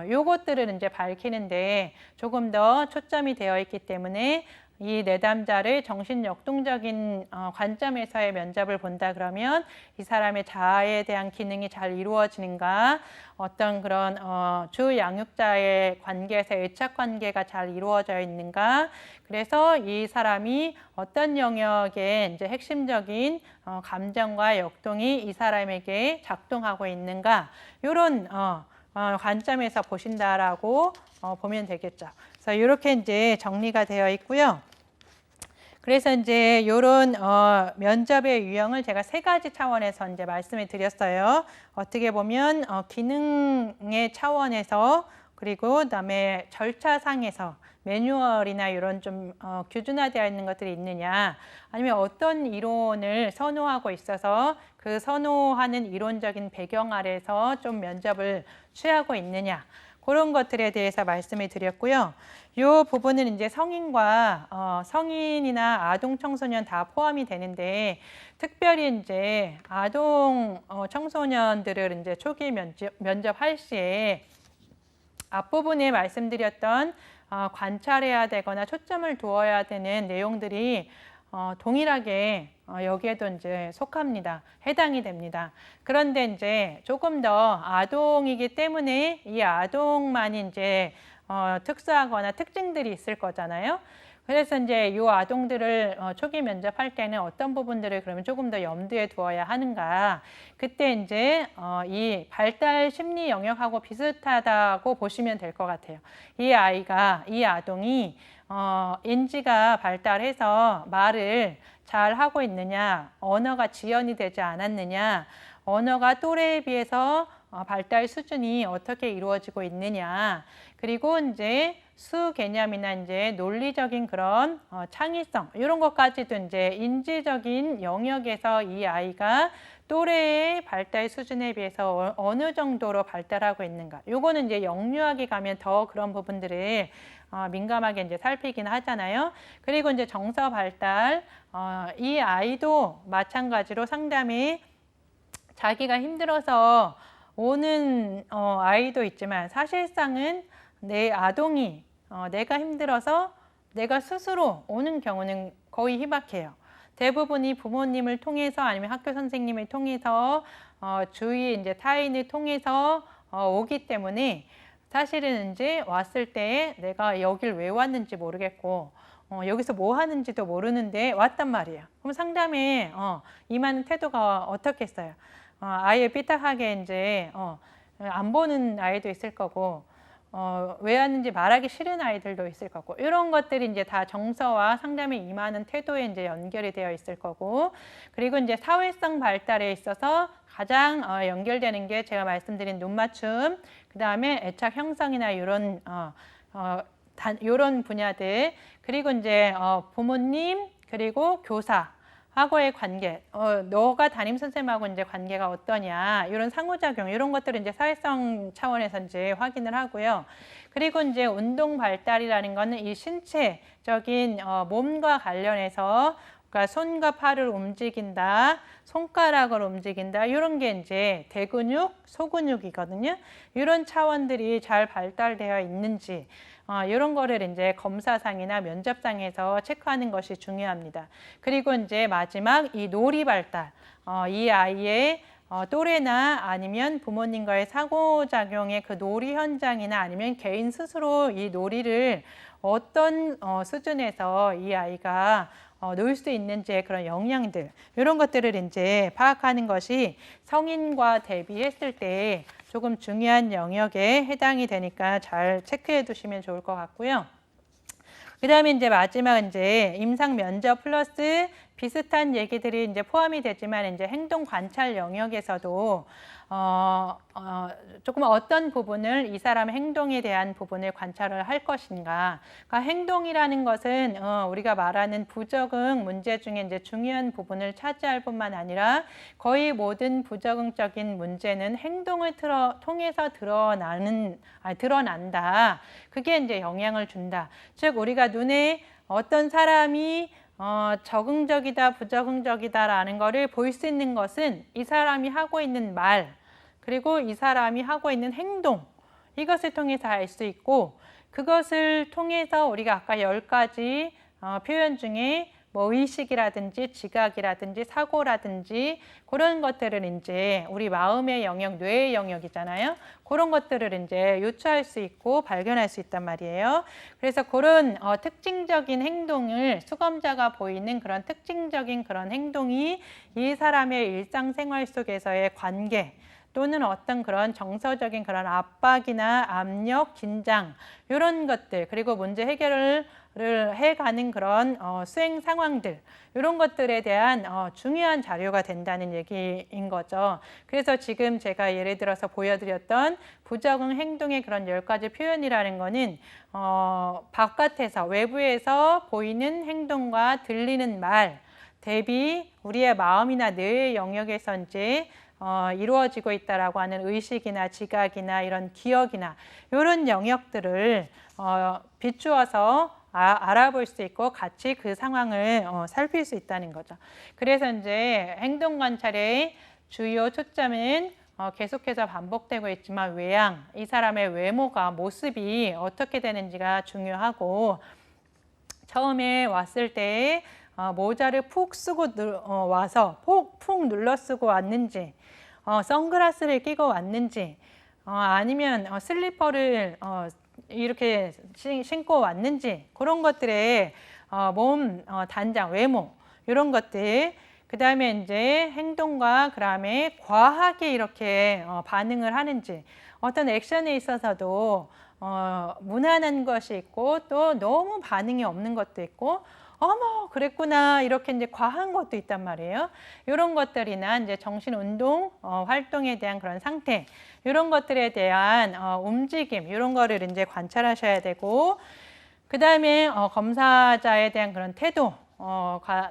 요것들을 이제 밝히는데 조금 더 초점이 되어 있기 때문에 이 내담자를 정신역동적인 관점에서의 면접을 본다 그러면 이 사람의 자아에 대한 기능이 잘 이루어지는가, 어떤 그런 주 양육자의 관계에서 애착 관계가 잘 이루어져 있는가, 그래서 이 사람이 어떤 영역에 이제 핵심적인 감정과 역동이 이 사람에게 작동하고 있는가, 이런 관점에서 보신다라고 보면 되겠죠. 그래서 이렇게 이제 정리가 되어 있고요. 그래서 이제 이런 면접의 유형을 제가 세 가지 차원에서 이제 말씀을 드렸어요. 어떻게 보면 기능의 차원에서 그리고 그다음에 절차상에서 매뉴얼이나 이런 좀 규준화되어 있는 것들이 있느냐, 아니면 어떤 이론을 선호하고 있어서 그 선호하는 이론적인 배경 아래서 좀 면접을 취하고 있느냐, 그런 것들에 대해서 말씀을 드렸고요. 이 부분은 이제 성인이나 아동 청소년 다 포함이 되는데, 특별히 이제 아동 청소년들을 이제 초기 면접할 시에 앞부분에 말씀드렸던 관찰해야 되거나 초점을 두어야 되는 내용들이 동일하게 여기에도 이제 속합니다. 해당이 됩니다. 그런데 이제 조금 더 아동이기 때문에 이 아동만이 이제 특수하거나 특징들이 있을 거잖아요. 그래서 이제 이 아동들을 초기 면접할 때는 어떤 부분들을 그러면 조금 더 염두에 두어야 하는가. 그때 이제 이 발달 심리 영역하고 비슷하다고 보시면 될 것 같아요. 이 아동이 인지가 발달해서 말을 잘 하고 있느냐, 언어가 지연이 되지 않았느냐, 언어가 또래에 비해서 발달 수준이 어떻게 이루어지고 있느냐, 그리고 이제 수 개념이나 이제 논리적인 그런 창의성, 이런 것까지도 이제 인지적인 영역에서 이 아이가 또래의 발달 수준에 비해서 어느 정도로 발달하고 있는가. 요거는 이제 영유아기 가면 더 그런 부분들을 민감하게 이제 살피긴 하잖아요. 그리고 이제 정서 발달, 이 아이도 마찬가지로 상담이 자기가 힘들어서 오는 아이도 있지만, 사실상은 내 아동이 내가 힘들어서 내가 스스로 오는 경우는 거의 희박해요. 대부분이 부모님을 통해서 아니면 학교 선생님을 통해서 주위 이제 타인을 통해서 오기 때문에, 사실은 이제 왔을 때 내가 여길 왜 왔는지 모르겠고 여기서 뭐 하는지도 모르는데 왔단 말이에요. 그럼 상담에 임하는 태도가 어떻겠어요? 아예 삐딱하게 이제 안 보는 아이도 있을 거고, 왜 왔는지 말하기 싫은 아이들도 있을 거고, 이런 것들이 이제 다 정서와 상담에 임하는 태도에 이제 연결이 되어 있을 거고, 그리고 이제 사회성 발달에 있어서 가장 연결되는 게 제가 말씀드린 눈맞춤, 그 다음에 애착 형성이나 이런 이런 분야들, 그리고 이제 부모님 그리고 교사하고의 관계, 너가 담임 선생님하고 이제 관계가 어떠냐, 이런 상호작용, 이런 것들을 이제 사회성 차원에서 이제 확인을 하고요. 그리고 이제 운동 발달이라는 거는 이 신체적인 몸과 관련해서, 그러니까 손과 팔을 움직인다, 손가락을 움직인다, 이런 게 이제 대근육, 소근육이거든요. 이런 차원들이 잘 발달되어 있는지, 이런 거를 이제 검사상이나 면접상에서 체크하는 것이 중요합니다. 그리고 이제 마지막 이 놀이 발달, 이 아이의 또래나 아니면 부모님과의 상호작용의 그 놀이 현장이나 아니면 개인 스스로 이 놀이를 어떤 수준에서 이 아이가 놀 수 있는지의 그런 역량들, 이런 것들을 이제 파악하는 것이 성인과 대비했을 때 조금 중요한 영역에 해당이 되니까 잘 체크해 두시면 좋을 것 같고요. 그 다음에 이제 마지막 이제 임상 면접 플러스 비슷한 얘기들이 이제 포함이 되지만, 이제 행동 관찰 영역에서도 조금 어떤 부분을 이 사람의 행동에 대한 부분을 관찰을 할 것인가. 그러니까 행동이라는 것은 우리가 말하는 부적응 문제 중에 이제 중요한 부분을 차지할 뿐만 아니라 거의 모든 부적응적인 문제는 행동을 통해서 드러난다. 그게 이제 영향을 준다. 즉 우리가 눈에 어떤 사람이 적응적이다, 부적응적이다라는 거를 볼 수 있는 것은 이 사람이 하고 있는 말, 그리고 이 사람이 하고 있는 행동, 이것을 통해서 알 수 있고, 그것을 통해서 우리가 아까 10가지 표현 중에 뭐 의식이라든지 지각이라든지 사고라든지 그런 것들을 이제 우리 마음의 영역, 뇌의 영역이잖아요. 그런 것들을 이제 유추할 수 있고 발견할 수 있단 말이에요. 그래서 그런 특징적인 행동을, 수검자가 보이는 그런 특징적인 그런 행동이 이 사람의 일상생활 속에서의 관계, 또는 어떤 그런 정서적인 그런 압박이나 압력, 긴장 이런 것들, 그리고 문제 해결을 해가는 그런 수행 상황들, 이런 것들에 대한 중요한 자료가 된다는 얘기인 거죠. 그래서 지금 제가 예를 들어서 보여드렸던 부적응 행동의 그런 10가지 표현이라는 거는 바깥에서, 외부에서 보이는 행동과 들리는 말 대비 우리의 마음이나 뇌의 영역에서 이제 이루어지고 있다라고 하는 의식이나 지각이나 이런 기억이나 이런 영역들을 비추어서 알아볼 수 있고 같이 그 상황을 살필 수 있다는 거죠. 그래서 이제 행동 관찰의 주요 초점은 계속해서 반복되고 있지만 외양, 이 사람의 외모가, 모습이 어떻게 되는지가 중요하고, 처음에 왔을 때 모자를 푹 쓰고 와서 푹 눌러 쓰고 왔는지, 선글라스를 끼고 왔는지, 아니면 슬리퍼를 이렇게 신고 왔는지, 그런 것들에 몸 단장, 외모 이런 것들, 그 다음에 이제 행동과 그다음에 과하게 이렇게 반응을 하는지, 어떤 액션에 있어서도 무난한 것이 있고 또 너무 반응이 없는 것도 있고, 어머 그랬구나 이렇게 이제 과한 것도 있단 말이에요. 이런 것들이나 이제 정신 운동 활동에 대한 그런 상태, 이런 것들에 대한 움직임, 이런 거를 이제 관찰하셔야 되고, 그 다음에 검사자에 대한 그런 태도,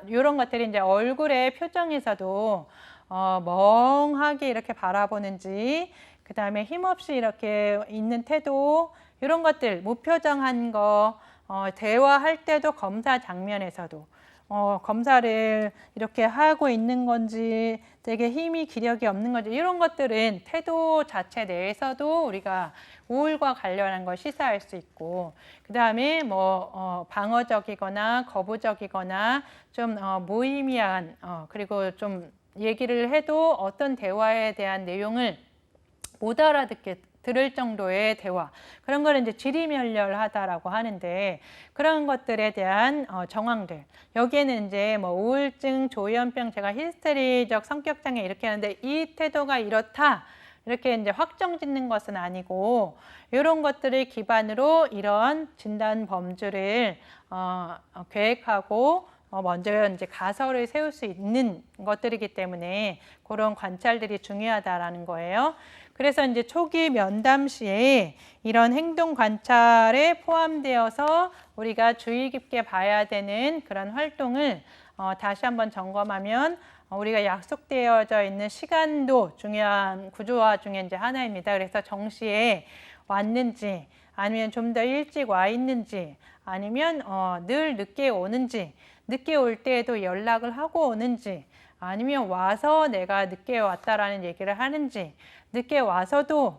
이런 것들이 이제 얼굴의 표정에서도 멍하게 이렇게 바라보는지, 그 다음에 힘없이 이렇게 있는 태도, 이런 것들, 무표정한 거, 대화할 때도 검사 장면에서도 검사를 이렇게 하고 있는 건지, 되게 힘이 기력이 없는 건지, 이런 것들은 태도 자체 내에서도 우리가 우울과 관련한 걸 시사할 수 있고, 그 다음에 뭐 방어적이거나 거부적이거나 좀 무의미한, 그리고 좀 얘기를 해도 어떤 대화에 대한 내용을 못 알아듣게 들을 정도의 대화, 그런 걸 이제 지리멸렬하다라고 하는데, 그런 것들에 대한 정황들, 여기에는 이제 뭐 우울증, 조현병, 제가 히스테리적 성격장애 이렇게 하는데, 이 태도가 이렇다 이렇게 이제 확정 짓는 것은 아니고, 이런 것들을 기반으로 이런 진단 범주를 계획하고 먼저 이제 가설을 세울 수 있는 것들이기 때문에 그런 관찰들이 중요하다라는 거예요. 그래서 이제 초기 면담 시에 이런 행동 관찰에 포함되어서 우리가 주의 깊게 봐야 되는 그런 활동을 다시 한번 점검하면, 우리가 약속되어져 있는 시간도 중요한 구조화 중에 이제 하나입니다. 그래서 정시에 왔는지, 아니면 좀 더 일찍 와 있는지, 아니면 늘 늦게 오는지, 늦게 올 때에도 연락을 하고 오는지, 아니면 와서 내가 늦게 왔다라는 얘기를 하는지, 늦게 와서도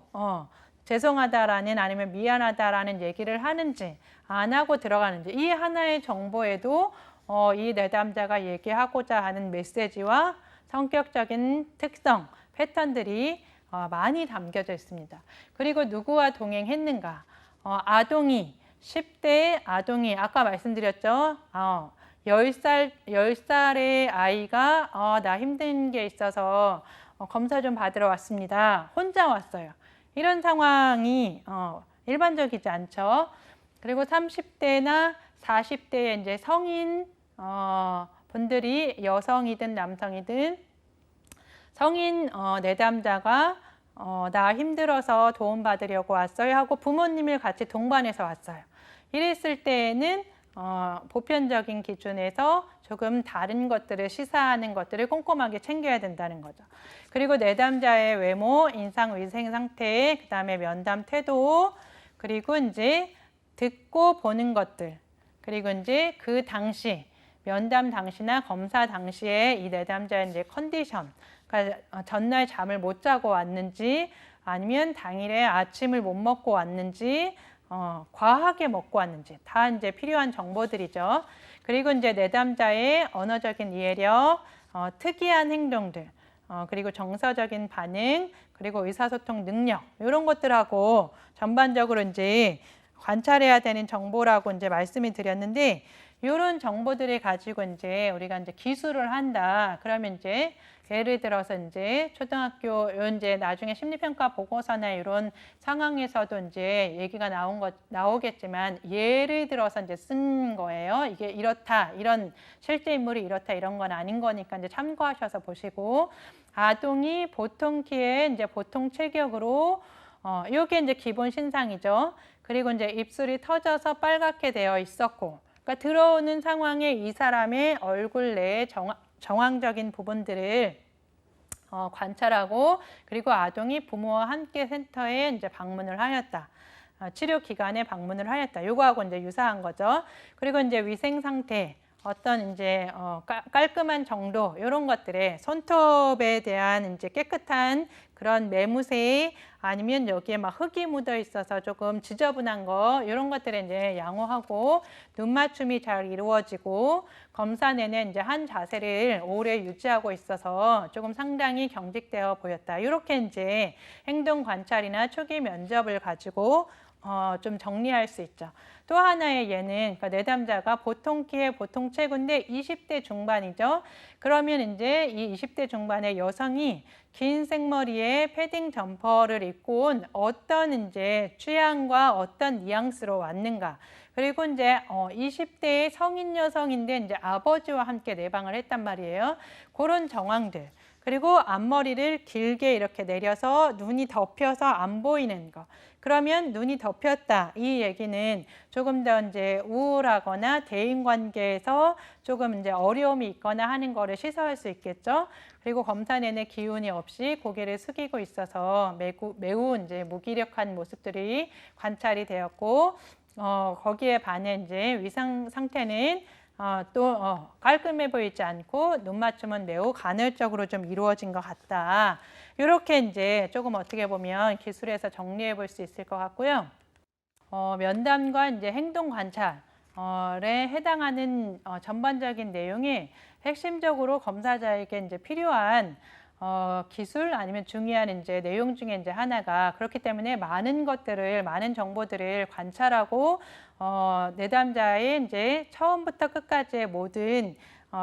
죄송하다라는, 아니면 미안하다라는 얘기를 하는지, 안 하고 들어가는지, 이 하나의 정보에도 이 내담자가 얘기하고자 하는 메시지와 성격적인 특성, 패턴들이 많이 담겨져 있습니다. 그리고 누구와 동행했는가, 아동이, 10대 아동이, 아까 말씀드렸죠. 10살의 아이가 나 힘든 게 있어서 검사 좀 받으러 왔습니다. 혼자 왔어요. 이런 상황이 일반적이지 않죠. 그리고 30대나 40대의 이제 성인 분들이, 여성이든 남성이든 성인 내담자가 나 힘들어서 도움받으려고 왔어요 하고 부모님을 같이 동반해서 왔어요. 이랬을 때에는 보편적인 기준에서 조금 다른 것들을 시사하는 것들을 꼼꼼하게 챙겨야 된다는 거죠. 그리고 내담자의 외모, 인상, 위생 상태, 그 다음에 면담 태도, 그리고 이제 듣고 보는 것들, 그리고 이제 그 당시, 면담 당시나 검사 당시에 이 내담자의 이제 컨디션, 그러니까 전날 잠을 못 자고 왔는지, 아니면 당일에 아침을 못 먹고 왔는지, 과하게 먹고 왔는지, 다 이제 필요한 정보들이죠. 그리고 이제 내담자의 언어적인 이해력, 특이한 행동들, 그리고 정서적인 반응, 그리고 의사소통 능력, 이런 것들하고 전반적으로 이제 관찰해야 되는 정보라고 이제 말씀을 드렸는데, 이런 정보들을 가지고 이제 우리가 이제 기술을 한다. 그러면 이제 예를 들어서 이제 초등학교 이제 나중에 심리평가 보고서나 이런 상황에서도 이제 얘기가 나오겠지만, 예를 들어서 이제 쓴 거예요. 이게 이렇다, 이런 실제 인물이 이렇다, 이런 건 아닌 거니까 이제 참고하셔서 보시고, 아동이 보통 키에 이제 보통 체격으로 이게 이제 기본 신상이죠. 그리고 이제 입술이 터져서 빨갛게 되어 있었고, 그러니까 들어오는 상황에 이 사람의 얼굴 내에 정황적인 부분들을 관찰하고, 그리고 아동이 부모와 함께 센터에 이제 방문을 하였다. 치료 기관에 방문을 하였다. 요거하고 이제 유사한 거죠. 그리고 이제 위생 상태, 어떤 이제 깔끔한 정도, 이런 것들에 손톱에 대한 이제 깨끗한 그런 매무새, 아니면 여기에 막 흙이 묻어 있어서 조금 지저분한 거, 이런 것들에 이제 양호하고, 눈 맞춤이 잘 이루어지고, 검사 내내 이제 한 자세를 오래 유지하고 있어서 조금 상당히 경직되어 보였다. 이렇게 이제 행동 관찰이나 초기 면접을 가지고 좀 정리할 수 있죠. 또 하나의 예는, 그러니까 내담자가 보통 키에 보통 체구인데 20대 중반이죠. 그러면 이제 이 20대 중반의 여성이 긴 생머리에 패딩 점퍼를 입고 온 어떤 이제 취향과 어떤 뉘앙스로 왔는가. 그리고 이제 20대의 성인 여성인데 이제 아버지와 함께 내방을 했단 말이에요. 그런 정황들. 그리고 앞머리를 길게 이렇게 내려서 눈이 덮여서 안 보이는 거. 그러면 눈이 덮였다. 이 얘기는 조금 더 이제 우울하거나 대인관계에서 조금 이제 어려움이 있거나 하는 거를 시사할 수 있겠죠. 그리고 검사 내내 기운이 없이 고개를 숙이고 있어서 매우 이제 무기력한 모습들이 관찰이 되었고, 거기에 반해 이제 위상 상태는 또 깔끔해 보이지 않고 눈 맞춤은 매우 간헐적으로 좀 이루어진 것 같다. 이렇게 이제 조금 어떻게 보면 기술에서 정리해 볼 수 있을 것 같고요. 면담과 이제 행동 관찰에 해당하는 전반적인 내용이 핵심적으로 검사자에게 이제 필요한 기술, 아니면 중요한 이제 내용 중에 이제 하나가, 그렇기 때문에 많은 정보들을 관찰하고 내담자의 이제 처음부터 끝까지의 모든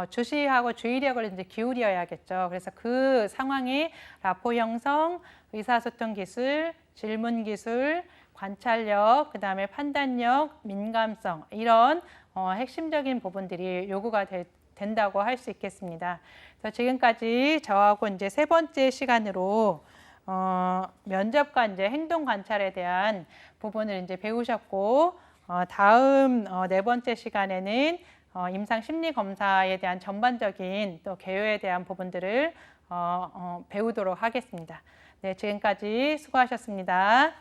주시하고 주의력을 이제 기울여야겠죠. 그래서 그 상황에 라포 형성, 의사소통 기술, 질문 기술, 관찰력, 그 다음에 판단력, 민감성, 이런 핵심적인 부분들이 요구가 된다고 할 수 있겠습니다. 그래서 지금까지 저하고 이제 세 번째 시간으로 면접과 이제 행동 관찰에 대한 부분을 이제 배우셨고, 다음 네 번째 시간에는 임상 심리 검사에 대한 전반적인 또 개요에 대한 부분들을 배우도록 하겠습니다. 네, 지금까지 수고하셨습니다.